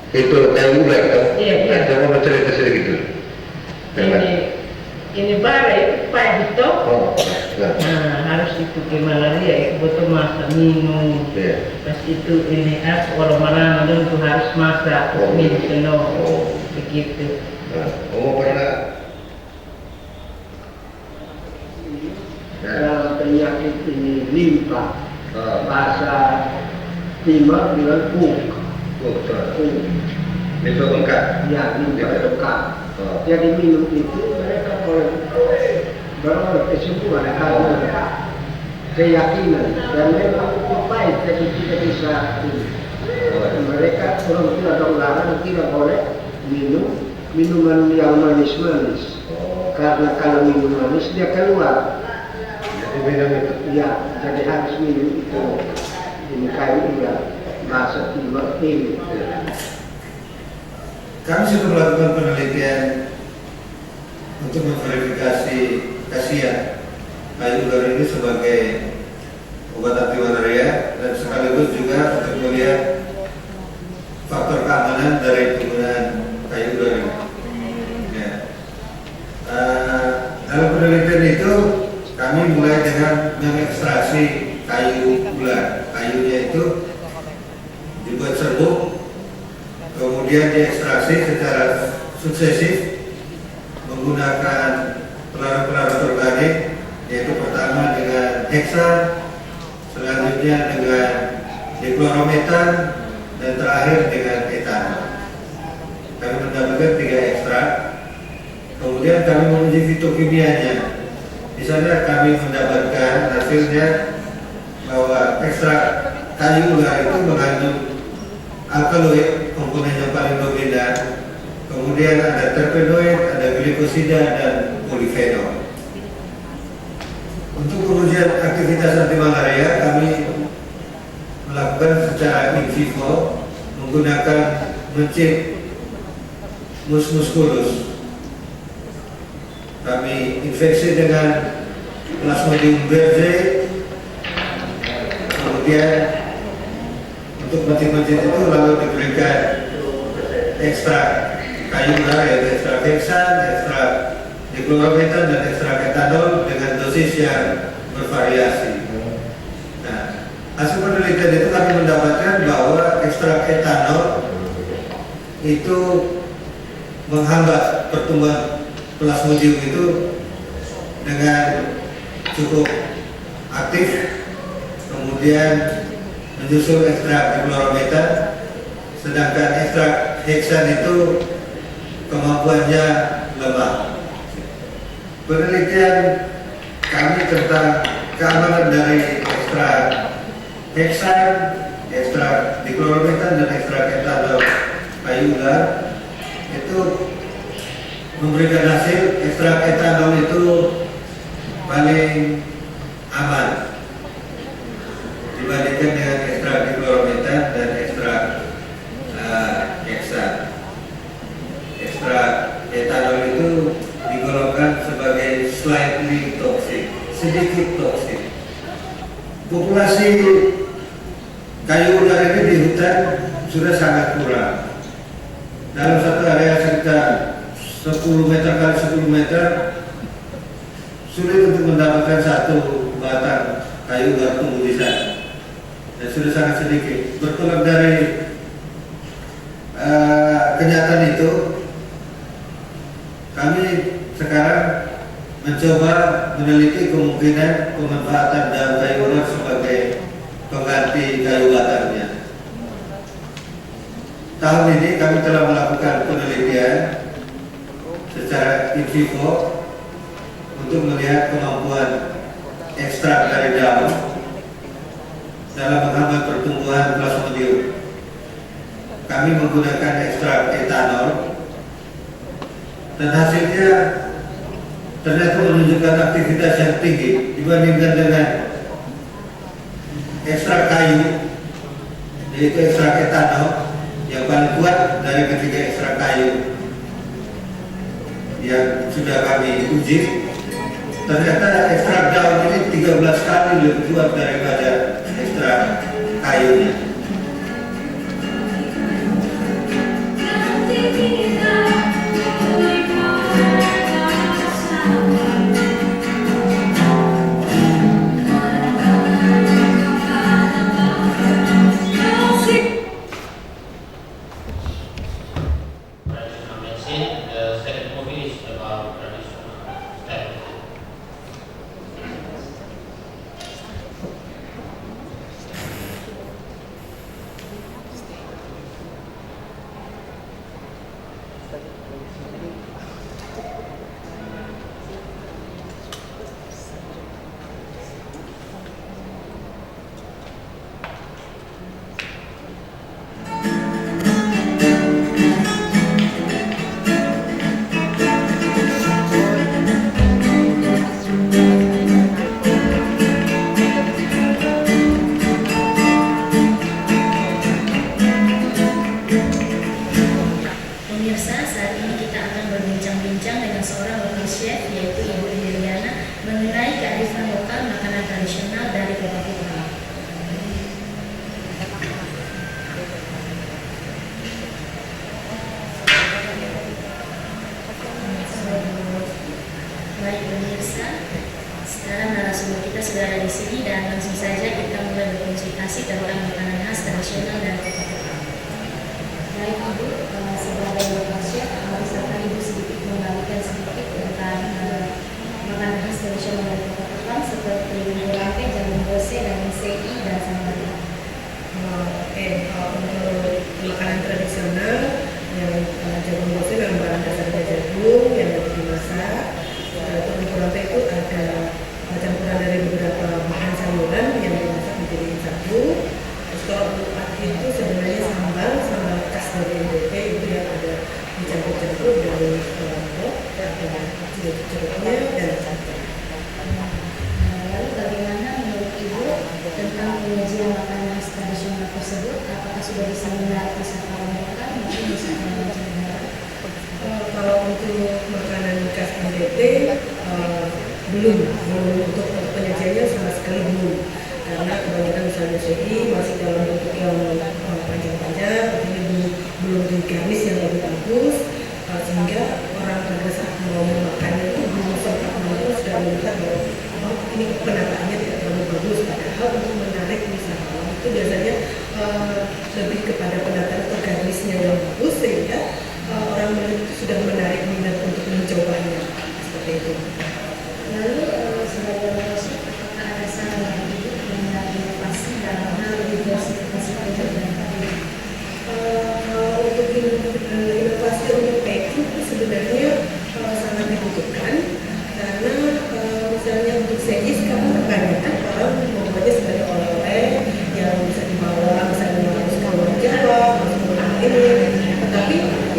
[SPEAKER 12] Itu kayu bulan kan?
[SPEAKER 13] Iya.
[SPEAKER 12] Coba cerita sedikit dulu.
[SPEAKER 13] Ini bare Pak itu.
[SPEAKER 12] Oh,
[SPEAKER 13] nah harus itu gimana dia butuh masak minum. Pas itu ini orang mana itu harus masak minum begitu.
[SPEAKER 12] Pernah
[SPEAKER 13] dalam penyakit ini limpa bahasa timur bilang kuk.
[SPEAKER 12] Limpa bengkak.
[SPEAKER 13] Ya, limpa bengkak. Jadi minum itu mereka beroleh kesembuhan karena keyakinan dan memang baik, jadi kita bisa mereka orang tua atau larang tidak boleh minum minuman yang manis-manis karena kalau minum manis dia keluar.
[SPEAKER 12] Jadi minum itu.
[SPEAKER 13] Ya, jadi harus minum itu. Ini kayu ya. Bahasa timur ini.
[SPEAKER 11] Kami sudah melakukan penelitian untuk memverifikasi khasiat kayu UDRN ini sebagai obat anti malaria dan sekaligus juga untuk melihat faktor keamanan dari penggunaan kayu UDRN. Ya. Dalam penelitian itu kami mulai dengan mengekstraksi kayu ular. Kayunya itu dibuat serbuk, kemudian diekstraksi secara suksesif menggunakan pelarut-pelarut organik, yaitu pertama dengan heksa, selanjutnya dengan diklorometan, dan terakhir dengan etanol. Kami mendapatkan 3 ekstrak, kemudian kami menguji fitokimianya. Di sana kami mendapatkan hasilnya bahwa ekstrak kayu ular itu mengandung alkaloid, komponen yang paling dominan, kemudian ada terpenoid, ada glikosida, dan polifenol. Untuk pengujian aktivitas anti malaria kami melakukan secara in vivo menggunakan mencip mus musculus. Kami infeksi dengan Plasmodium berze, kemudian untuk mencit-mencit itu lalu diberikan ekstrak kayu ular, yaitu ekstrak heksan, ekstrak diklorometan, dan ekstrak etanol dengan dosis yang bervariasi. Nah, hasil penelitian itu kami mendapatkan bahwa ekstrak etanol itu menghambat pertumbuhan plasmodium itu dengan cukup aktif, kemudian menyusul ekstrak diklorometan, sedangkan ekstrak heksan itu kemampuannya lemah. Penelitian kami tentang keamanan dari ekstrak heksan, ekstrak diklorometan, dan ekstrak etanol kayu ular itu memberikan hasil ekstrak etanol itu paling aman dibandingkan dengan ekstrak diklorometan dan ekstrak heksan. Ekstrak etanol itu digolongkan sebagai slightly toxic, sedikit toksik. Populasi kayu ular ini di hutan sudah sangat kurang. Dalam satu area sekitar 10 meter kali 10 meter sulit untuk mendapatkan satu batang kayu ular tumbuh di sana. Dan sudah sangat sedikit. Bertolak dari kenyataan itu, kami sekarang mencoba meneliti kemungkinan pemanfaatan daun kayu ular sebagai pengganti kayu batangnya. Tahun ini kami telah melakukan penelitian secara in vivo untuk melihat kemampuan ekstrak dari daun dalam menghambat pertumbuhan plasmodium. Kami menggunakan ekstrak etanol dan hasilnya ternyata menunjukkan aktivitas yang tinggi dibandingkan dengan ekstrak kayu, yaitu ekstrak etanol yang paling kuat dari ketiga ekstrak kayu yang sudah kami uji. Ternyata ekstrak daun ini 13 kali lebih kuat daripada ekstrak kayunya.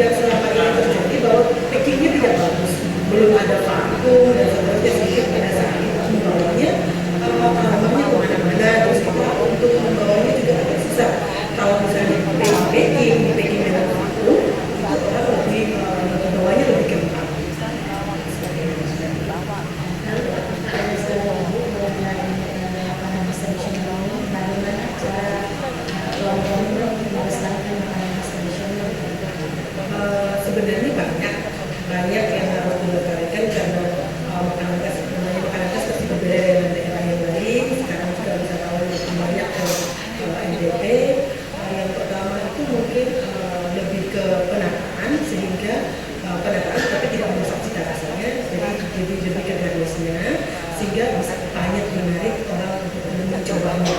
[SPEAKER 14] yang selama ini terjadi bahwa packingnya tidak bagus, belum ada vakum dan sebagainya, sehingga pada saat kita membawanya namanya kemana-mana, terus kita untuk membawanya juga agak susah. Kalau misalnya di packing dengan vakum, itu orang lebih membawanya lebih gampang. Sebenarnya banyak yang harus dilestarikan karena makanan khas pasti berbeda dengan daerah yang lain. Sekarang sudah bisa tahu lebih banyak ke NDP. Yang pertama itu mungkin lebih ke penataan, sehingga penataan tapi tidak merusak cita rasanya, jadi lebih ke garnisnya, sehingga bisa banyak menarik orang untuk mencobanya.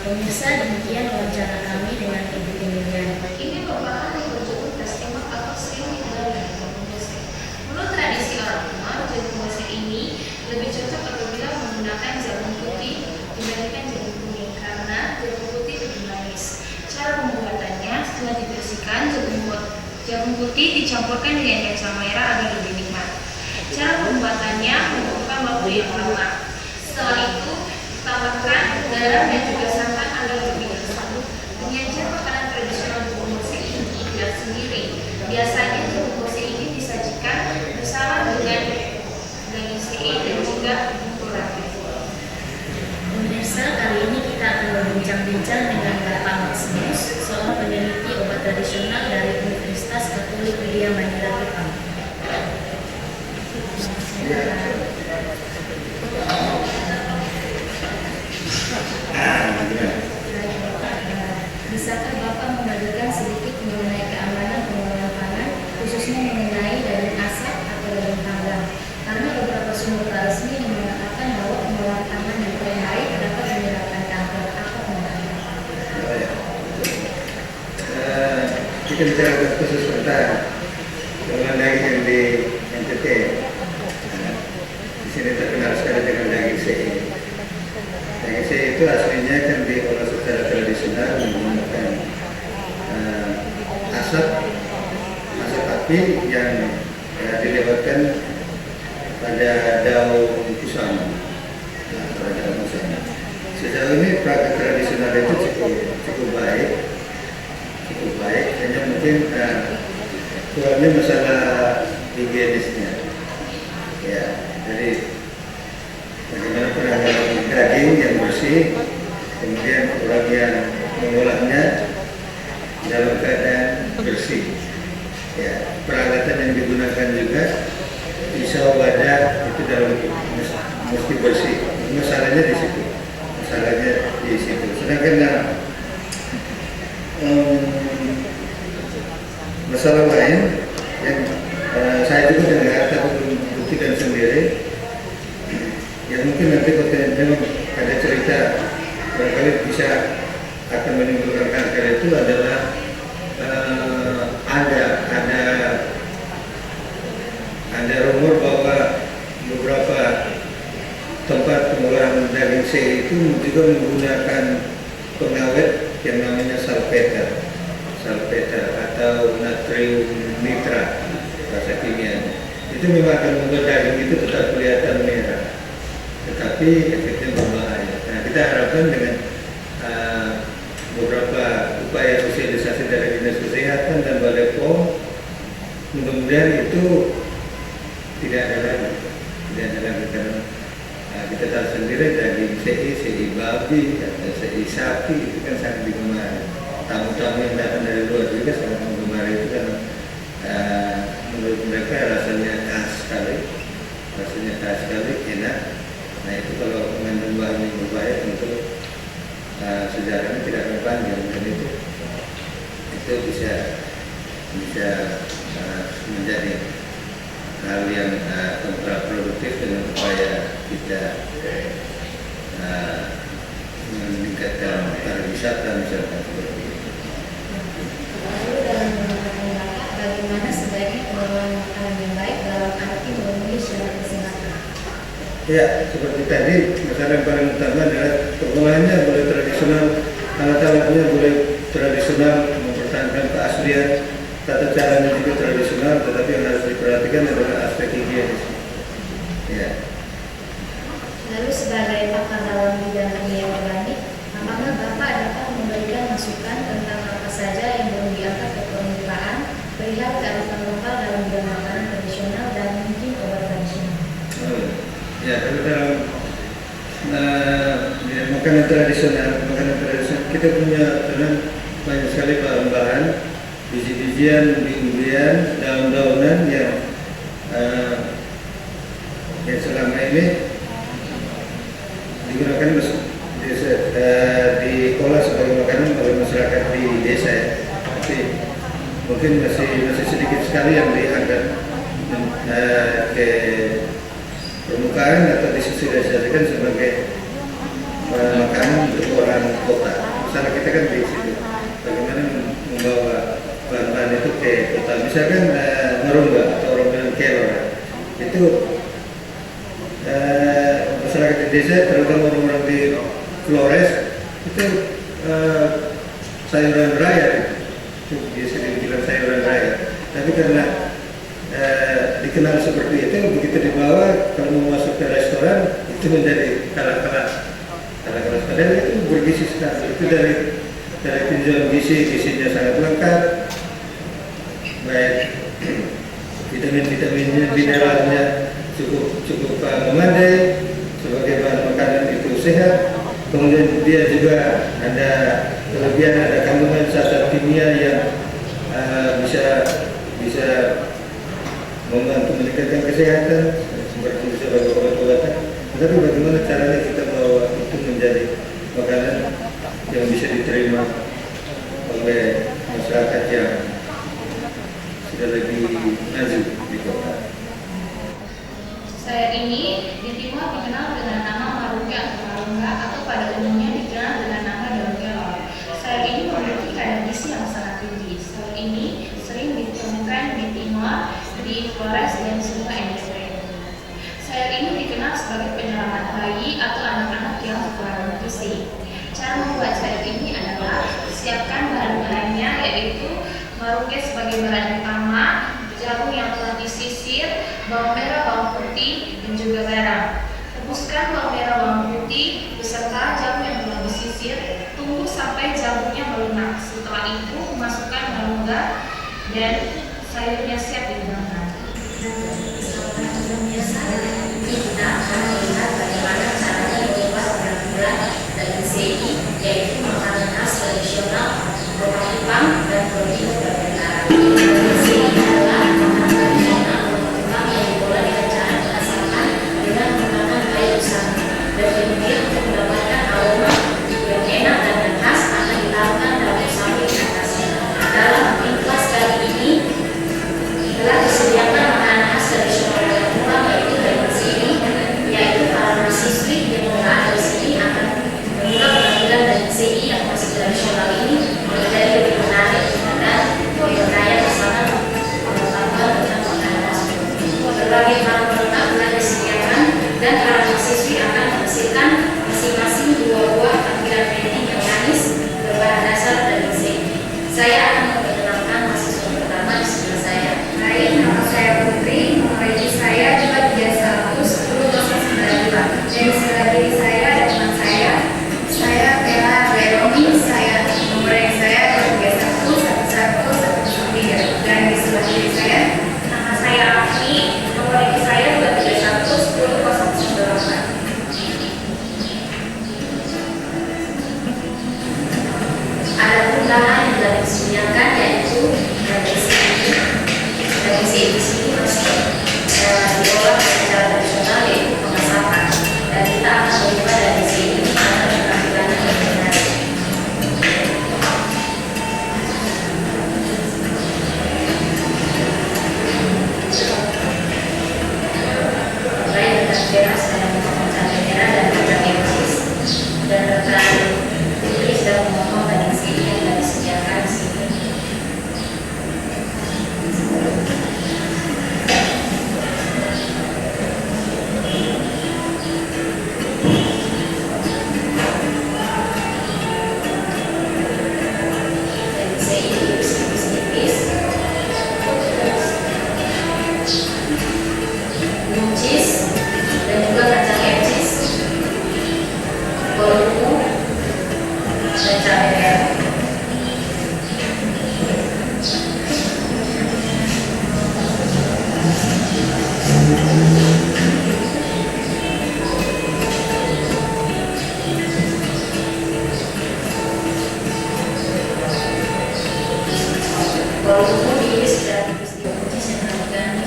[SPEAKER 10] Pemirsa, demikian wawancara kami dengan Ibu Emilia.
[SPEAKER 4] Ini merupakan berjemur beras tembak atau sering dikenal dengan jagung bose. Menurut tradisi orang tua, jagung bose ini lebih cocok apabila menggunakan jagung putih dibandingkan jagung kuning karena jagung putih lebih manis. Cara pembuatannya, setelah dibersihkan, jagung putih dicampurkan dengan kacang merah agar lebih nikmat. Cara pembuatannya membutuhkan waktu yang lama. Setelah itu, tambahkan garam dan juga santan agar lebih lezat. Penyajian makanan tradisional jagung bose ini tidak sendiri. Biasanya jagung bose ini disajikan bersama dengan daging CE dan juga bumbu rempah.
[SPEAKER 10] Pemirsa, kali ini kita akan berbincang-bincang dengan Bapak Maximus, seorang peneliti obat tradisional dari Universitas Katolik Widya Mandira Jepang. Bisakah Bapak mengajarkan sedikit mengenai keamanan pengolahan pangan, khususnya mengenai daging asap atau daging panggang? Karena beberapa sumber resmi yang mengatakan bahwa pengolahan pangan yang kurang baik dapat menyebabkan kanker. Apa pendapat?
[SPEAKER 11] Kita bicara khusus tentang pengolahan daging yang di NTT. Di sini terkenal sekali dengan daging CE. Daging CE itu aslinya kan diolah secara tradisional menggunakan asap api yang dilewatkan pada daun pisang. Sejauh ini praktek tradisional itu cukup baik, hanya mungkin kurangnya masalah higienisnya. Ya, jadi bagaimana penanganan daging yang bersih, kemudian orang yang mengolahnya dalam keadaan bersih. Ya, peralatan yang digunakan juga pisau, wadah itu dalam mesti bersih. Masalahnya di situ. Sedangkan masalah lain yang saya juga dengar tapi belum buktikan sendiri, ya mungkin nanti kalau ada cerita barangkali bisa akan menimbulkan kanker, itu adalah ada rumor bahwa beberapa tempat pengolahan daging C itu juga menggunakan pengawet yang namanya salpeter atau natrium nitrat bahasa kimia. Itu memang akan membuat daging itu tetap kelihatan merah, tetapi efeknya berbahaya. Nah, kita harapkan dengan beberapa upaya sosialisasi dari Dinas Kesehatan dan Balai POM, mudah-mudahan itu tidak ada lagi karena kita tahu sendiri daging CI babi atau CI sapi itu kan sangat digemari. Tamu-tamu yang datang dari luar juga sangat menggemari itu karena menurut mereka rasanya khas sekali, enak. Nah, itu kalau mengandung bahan yang berbahaya tentu sejarahnya tidak akan panjang, dan itu bisa menjadi hal yang kontraproduktif dengan upaya kita meningkatkan pariwisata misalkan seperti itu.
[SPEAKER 10] Bagaimana sebaiknya pengelolaan makanan yang baik dalam arti memenuhi syarat kesehatan?
[SPEAKER 11] Ya, seperti tadi, masalah yang paling utama adalah pengolahannya boleh tradisional alat-alatnya boleh tradisional, mempertahankan keaslian, tata caranya juga tradisional, tetapi yang harus diperhatikan adalah aspek higienis. Ya.
[SPEAKER 10] Lalu sebagai pakar dalam bidang kimia organik, apakah Bapak dapat memberikan masukan tentang apa saja yang belum diangkat ke permukaan perihal kearifan lokal dalam bidang makanan tradisional dan mungkin obat tradisional?
[SPEAKER 11] Ya, kalau dalam makanan tradisional kita punya banyak sekali bahan-bahan, biji-bijian, umbi-umbian, daun-daunan yang selama ini digunakan diolah sebagai makanan oleh masyarakat di desa. Tapi mungkin masih sedikit sekali yang diangkat ke permukaan atau disosialisasikan sebagai makanan untuk orang kota. Misalnya kita kan di situ, bagaimana membawa bahan-bahan itu ke kota. Misalkan merungga atau orang bilang kelor, itu masyarakat di desa, terutama orang-orang di Flores, itu sayuran raya, itu biasa dibilang sayuran raya. Tapi karena dikenal seperti itu, begitu dibawa kalau mau masuk ke restoran itu menjadi kalah-kalah. Padahal itu bergizi sekali. Itu dari tinjauan gizinya sangat lengkap, baik vitamin-vitaminnya, mineralnya cukup memadai, sebagai bahan makanan itu sehat. Kemudian dia juga ada kelebihan, ada kandungan zat kimia yang bisa membantu meningkatkan kesehatan, seperti sebagai obat-obatan. Tetapi bagaimana caranya kita bawa itu menjadi makanan yang bisa diterima oleh masyarakat yang sudah lebih maju di kota.
[SPEAKER 4] Sayur ini di timur dikenal dengan nama marungge atau marungga, atau pada umumnya dikenal dengan nama daun kelor. Sayur ini memiliki kadar gizi yang sangat tinggi. Sayur ini sering ditemukan di timur, di Flores dan Sooai. Sayur ini dikenal sebagai penyelamat bayi atau anak-anak yang kekurangan gizi. Cara membuat sayur ini adalah siapkan bahan-bahannya, yaitu marungge sebagai bahan utama, jagung yang telah disisir, bawang merah, bawang putih, dan juga garam. Rebuskan bawang merah, bawang putih beserta jagung yang telah disisir. Tunggu sampai jagungnya melunak. Setelah itu masukkan marungga dan sayurnya siap digunakan.
[SPEAKER 10] Kita akan melihat bagaimana caranya membuat penampilan daging sei, yaitu makanan khas tradisional berupa Jepang dan protein berbentuk. Daging sei adalah makanan tradisional Jepang yang diolah dengan cara dimasakkan dengan menggunakan kayu sapi. Berpikir untuk mendapatkan aroma yang enak dan khas akan ditaruhkan daging sapi di atasnya. Dalam ikhlas kali ini telah disediakan makanan khas tradisional Jepang, yaitu daging sei, yaitu para following movie sudah diuji dan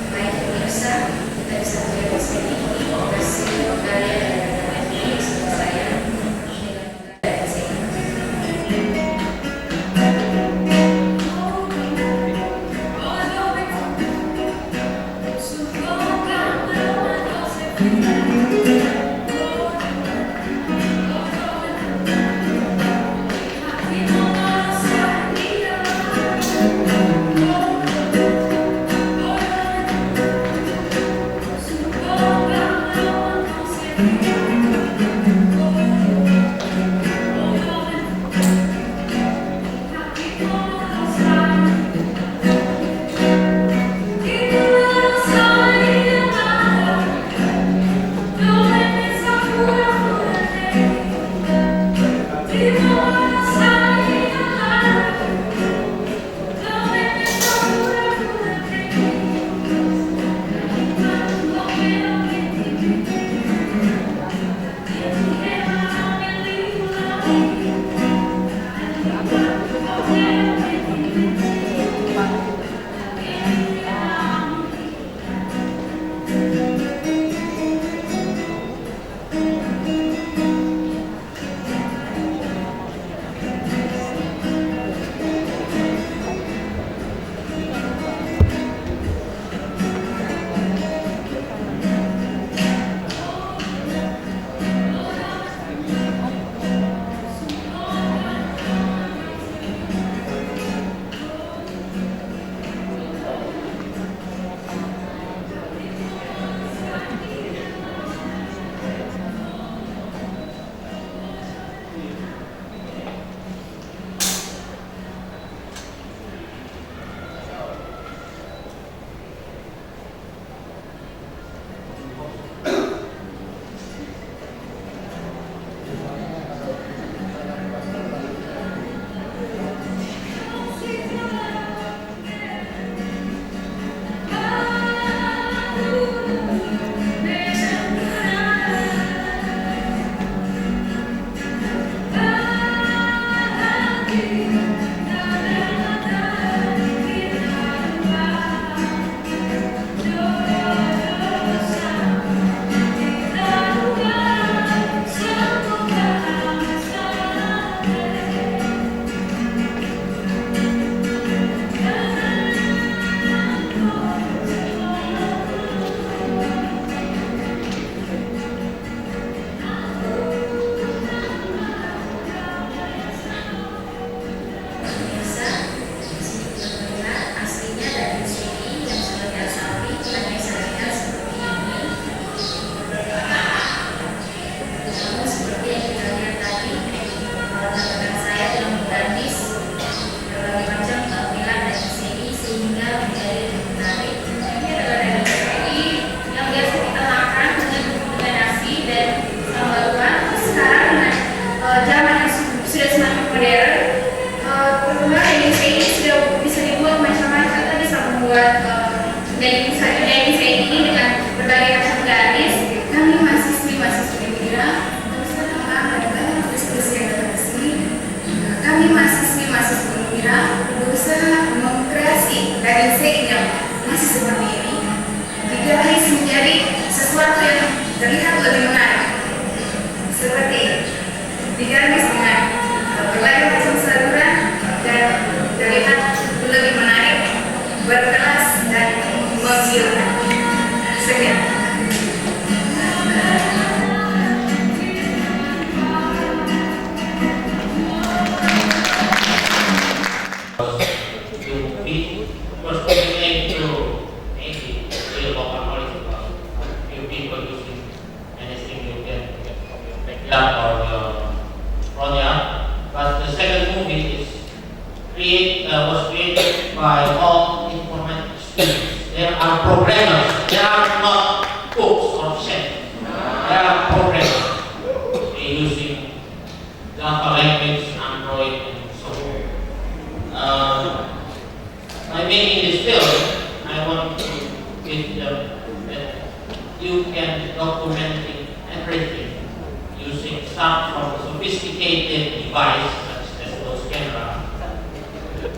[SPEAKER 10] baik pemirsa, kita bisa melihat di sini versi karya dari saya dari sini.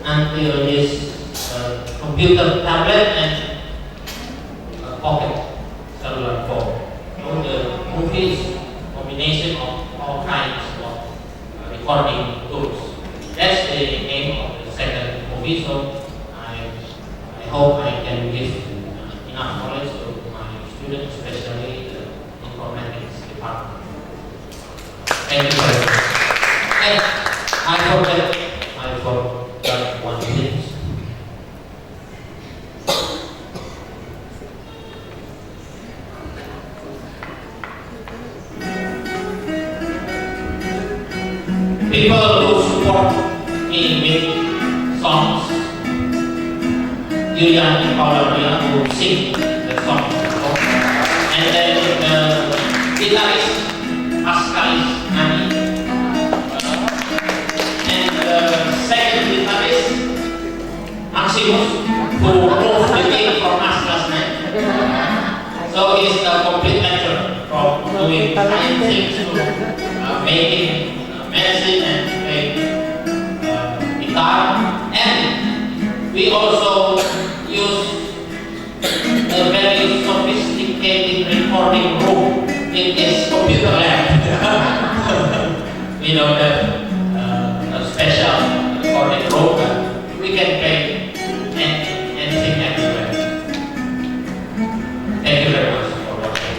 [SPEAKER 2] until his computer, tablet, and pocket cellular phone. So the movie is a combination of all kinds of recording tools. That's the name of the second movie. So I hope I can give enough knowledge to my students, especially the informatics department. Thank you very much. And I forgot one thing. People who support me with songs, Julian and Paula who sing the song, and then the guitarist Pascalis Nani, and the second guitarist Maximus, who moved the game from us last night. So he's a complete lecturer from doing science things to making medicine and playing guitar. And we also use a very sophisticated recording room in his computer lab. We know that a special recording room that we can play anything everywhere. Thank you very much for watching.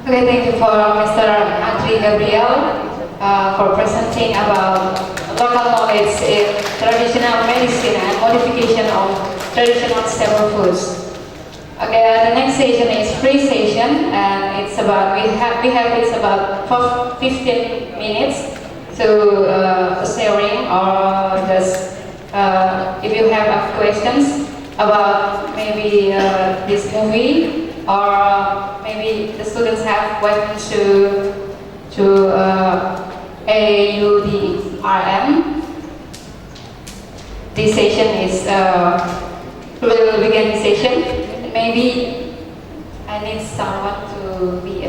[SPEAKER 4] Okay, thank you for Mr. Adri Gabriel for presenting about local knowledge in traditional medicine and modification of traditional staple foods. Okay, the next session is free session, and it's about it's about 15 minutes to sharing or just if you have questions about maybe this movie, or maybe the students have questions to AUDRN. This session is will begin the session. Maybe I need someone to be a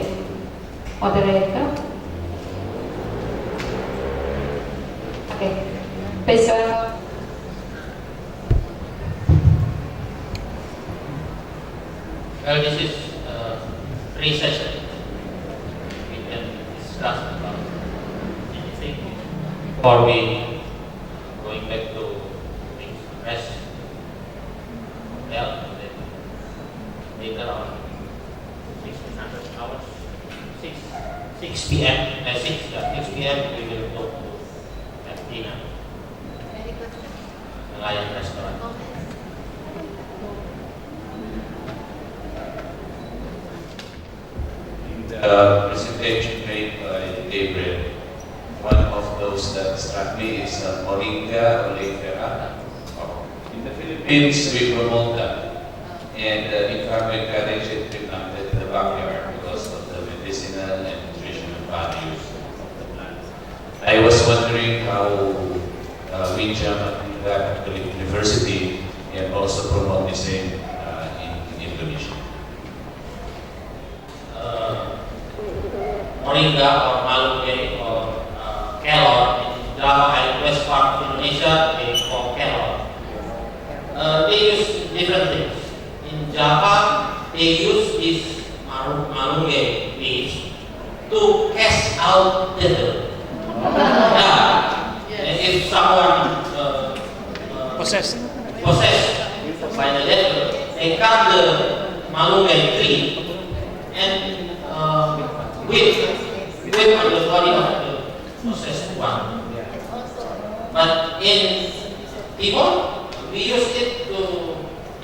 [SPEAKER 4] moderator. Okay, please.
[SPEAKER 2] Well, this is free session. We can discuss about anything before we going back to rest hotel. Later on, 1600 hours, 6 p.m. 6 p.m. we will go to have dinner.
[SPEAKER 1] Any questions?
[SPEAKER 2] The Lion Restaurant.
[SPEAKER 3] The presentation made by Gabriel, one of those that struck me is Moringa oleifera. In the Philippines, we promote that. And in fact, we encourage it to be planted in the backyard because of the medicinal and nutritional values of the plant. I was wondering how Widya Mandira University can also promote the same in Indonesia.
[SPEAKER 2] Moringa or malunggay or kelor in Java and west part of Indonesia, they call kelor. They use different things. In Java, they use this malunggay leaves to cast out devil. And if someone possessed by the devil, they cut the malunggay tree and whip on the body of the possessed one. But in Timor, we use it to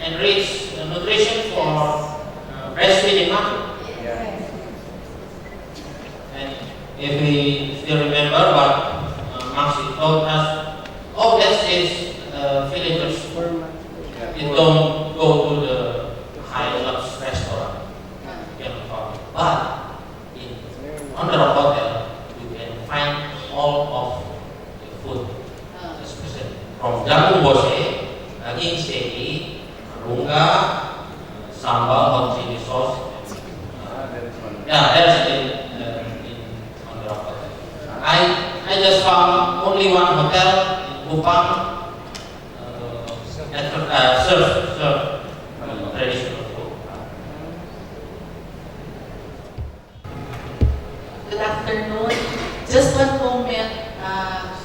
[SPEAKER 2] enrich the nutrition for breastfeeding mother. And if we still remember what Maxi told us, all that is villagers. You don't go to the high-lux restaurant. You can afford it. But under a hotel, you can find all of the food, especially from jagung bose, daging steak, marunga, sambal hot chili sauce, Yeah, that's on the rock. I just found only one hotel in Kupang that serve traditional food.
[SPEAKER 15] Good afternoon. Just one comment,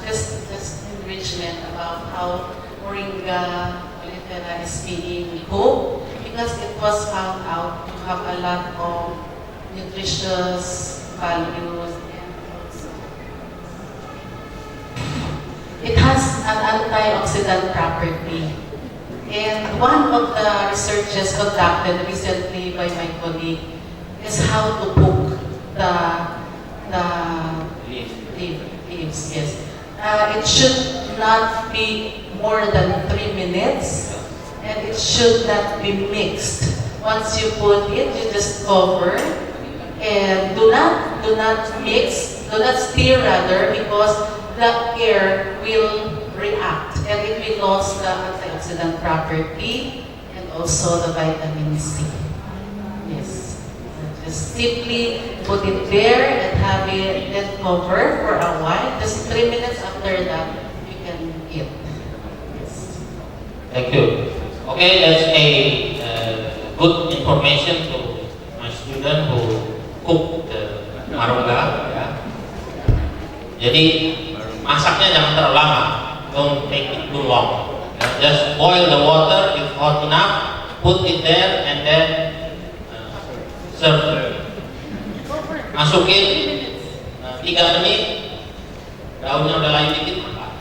[SPEAKER 15] just enrichment about how moringa oleifera is being cooked, because it was found out to have a lot of nutritious values, and also it has an antioxidant property. And one of the researches conducted recently by my colleague is how to cook the leaves. Yes, it should not be more than 3 minutes, and it should not be mixed. Once you put it, you just cover, and do not mix, do not stir rather, because the air will react and it will lose the antioxidant property and also the vitamin C. Yes. Just simply put it there and have it then cover for a while. Just 3 minutes after that, you can eat. Yes.
[SPEAKER 2] Thank you. Okay, that's a good information to my student who cook the marunga. Ya. Jadi masaknya jangan terlalu lama. Don't take it too long. Just boil the water if hot enough, put it there, and then serve. Masukin 3 menit, daunnya udah layu dikit, mantap.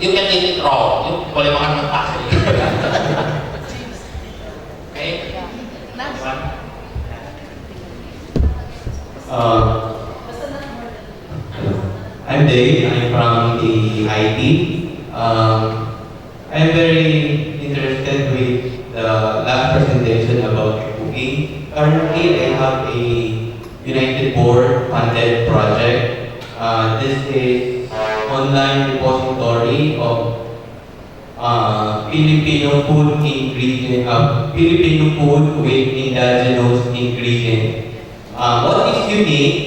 [SPEAKER 2] You can eat it raw. You boleh makan mentah. Okay.
[SPEAKER 16] I'm Dave. I'm from the IT. I'm very interested with the last presentation about cooking. Currently, I have a United Board funded project. This is online repository of Filipino food Filipino food with indigenous ingredients. What is unique?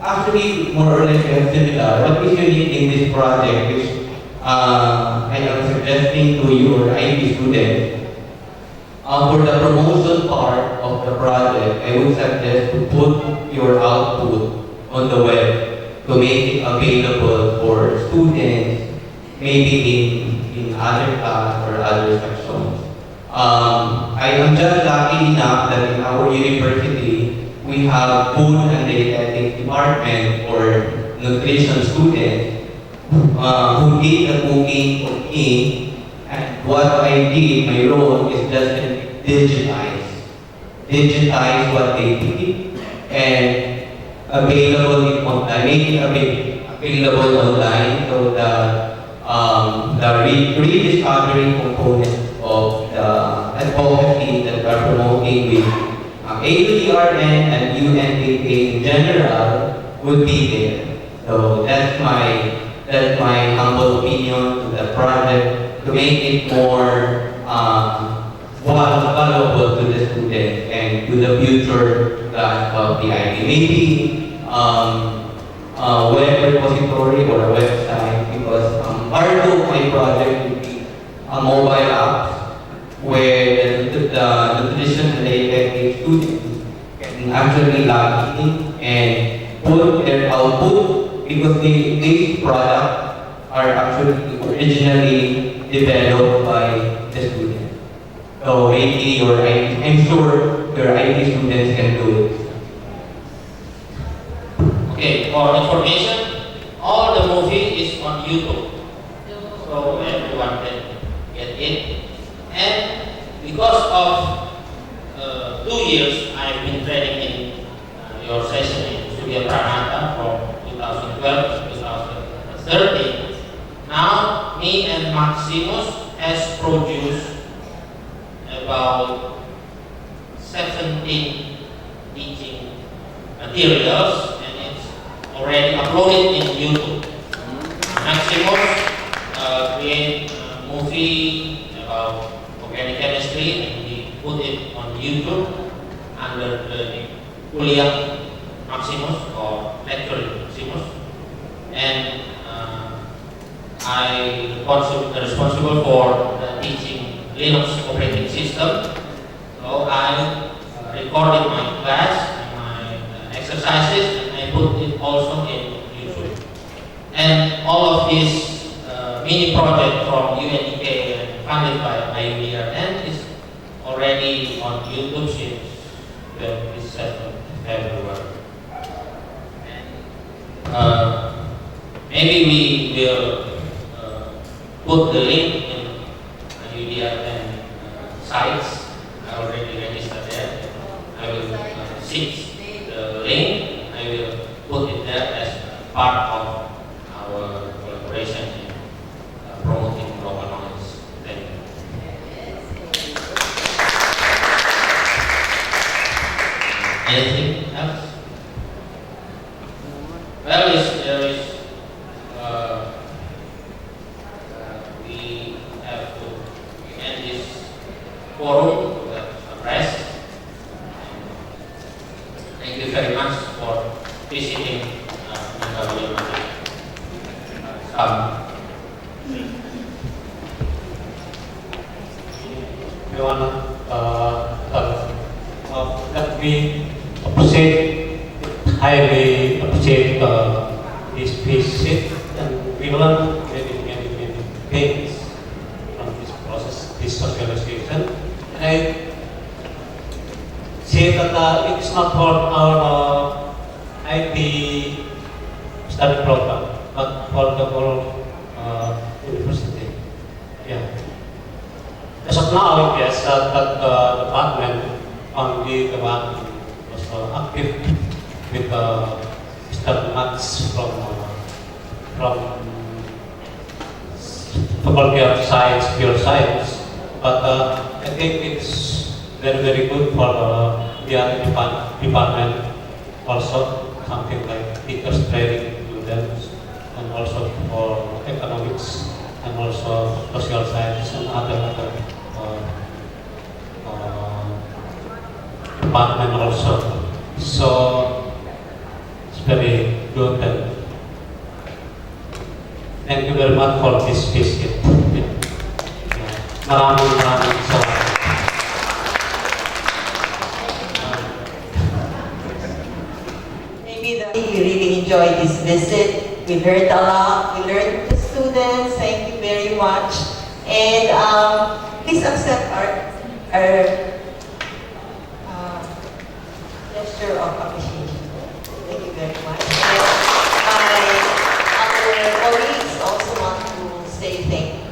[SPEAKER 16] Actually, more or less similar. What is unique in this project is I am suggesting to your IB students, for the promotion part of the project, I would suggest to put your output on the web to make it available for students, maybe in other class or other sections. I am just lucky enough that in our university, we have food and dietetic department or nutrition students who did the cooking for me, and what I did, my role is just digitize what they did and available online, make it available online, so the rediscovery component of the advocacy that we are promoting with AUDRN and UNPK in general would be there. So that's my humble opinion to the project, to make it more valuable to the students and to the future class of the IT. Maybe web repository or a website, because part of my project would be a mobile app where the nutrition related students can actually log in and put their output, because these products are actually originally developed by the student. So maybe I'm sure your IT students can do it.
[SPEAKER 2] Okay, for information, all the movie is on YouTube, so everyone can get it. And because of 2 years, I've been training in your session in Studio Pranata from 2012 to 2013. Now, me and Maximus has produced about 17 teaching materials, and it's already uploaded in YouTube. Maximus create a movie about organic chemistry, and we put it on YouTube. under the Kuliah Maximus or Lecture Maximus, and I responsible for teaching Linux operating system. So I recorded my class and my exercises, and I put it also in YouTube. And all of this mini project from UNEK and funded by AUDRN is already on YouTube since 27th February. Maybe we will put the link in AUDRN sites. I already registered there. I will seek the link. I will put it there as part of our collaboration in promoting global knowledge. Thank you. Anything else? Well, there is we have to end this forum to have a rest. Thank you very much for visiting Gabriel.
[SPEAKER 5] We want that we highly appreciate this visit, and we learn many things from this process, this socialization. And I say that it's not for our IT study program, but for the whole university. Yeah. As of now, yes, that the department only the one was active with Mr. Max from Faculty of Science, Pure Science. But I think it's very good for the other department also, something like teachers training to them, and also for economics, and also social science and other department also. So it's very good, and thank you very much for this visit. Maraming salamat.
[SPEAKER 7] Maybe you really enjoyed this visit. We learned a lot. We learned the students. Thank you very much. And please accept our gesture of appreciation. Thank you very much. And our colleagues also want to say thank you.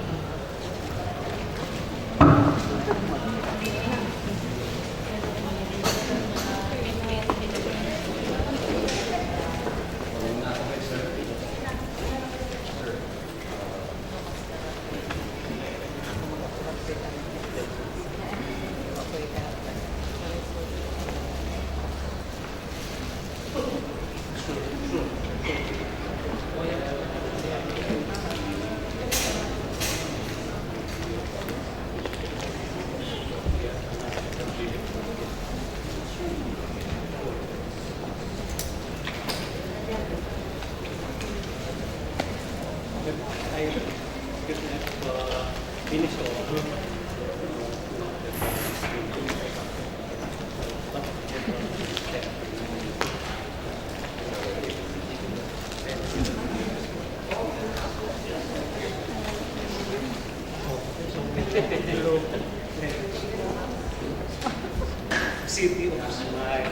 [SPEAKER 5] City of Sooai.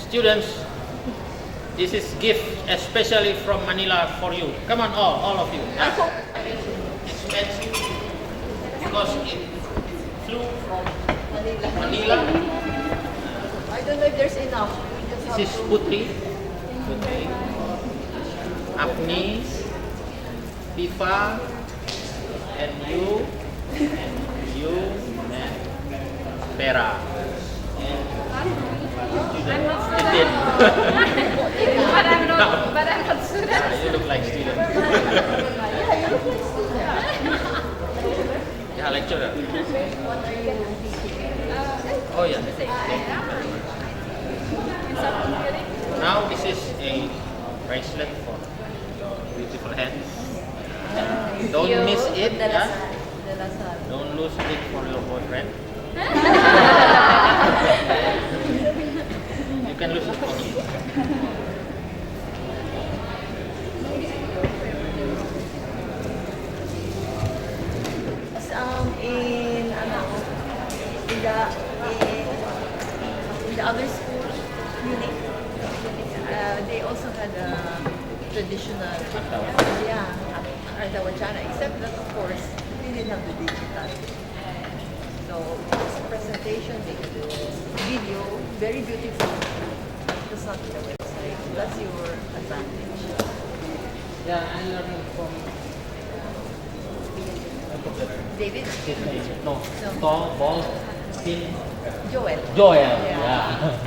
[SPEAKER 2] Students, this is gift especially from Manila for you. Come on, all of you. Expensive because it flew from Manila.
[SPEAKER 1] I don't know if there's enough.
[SPEAKER 2] This is Putri, Apni, Tifa, and you, and Pera.
[SPEAKER 4] But I'm not student.
[SPEAKER 2] Yeah, you look like student.
[SPEAKER 1] Yeah, you look like student.
[SPEAKER 2] Yeah, lecturer.
[SPEAKER 1] What are you teaching?
[SPEAKER 2] Oh yeah. Now this is a bracelet for beautiful hands. Don't miss it, yeah? Don't lose it for your boyfriend. You can lose it for me.
[SPEAKER 1] In the other school, Munich, they also had a traditional, Ardawachana, except that of course they didn't have the digital. So it's a presentation, they could do video, very beautiful. That's not the website. That's your advantage.
[SPEAKER 2] Yeah, I learned from
[SPEAKER 1] David?
[SPEAKER 2] his name. No. Tall, bald, thin.
[SPEAKER 1] Joel.
[SPEAKER 2] Joel,
[SPEAKER 1] Yeah.
[SPEAKER 2] yeah.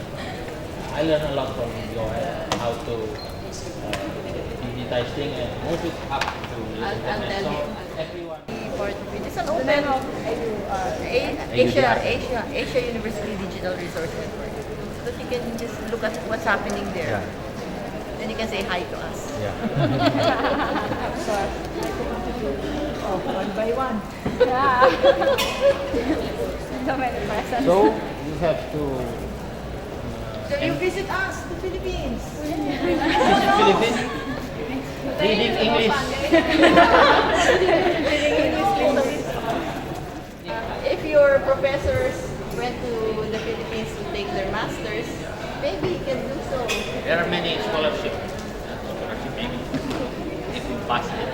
[SPEAKER 2] I learned a lot from Joel how to digitize things and move it up to the internet. So everyone.
[SPEAKER 1] It's an open Asia University Digital Resource Network. So that you can just look at what's happening there. Then you can say hi to us. One by one.
[SPEAKER 4] So many presents.
[SPEAKER 2] So you have to.
[SPEAKER 1] So you visit us, the Philippines.
[SPEAKER 2] Philippines. Reading English.
[SPEAKER 1] If your professors went to the Philippines to take their masters, maybe you can do so.
[SPEAKER 2] There are many scholarships. If you pass it.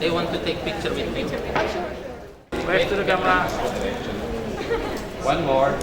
[SPEAKER 2] They want to take picture with me.
[SPEAKER 1] Sure.
[SPEAKER 2] Where's to the camera?
[SPEAKER 3] One more.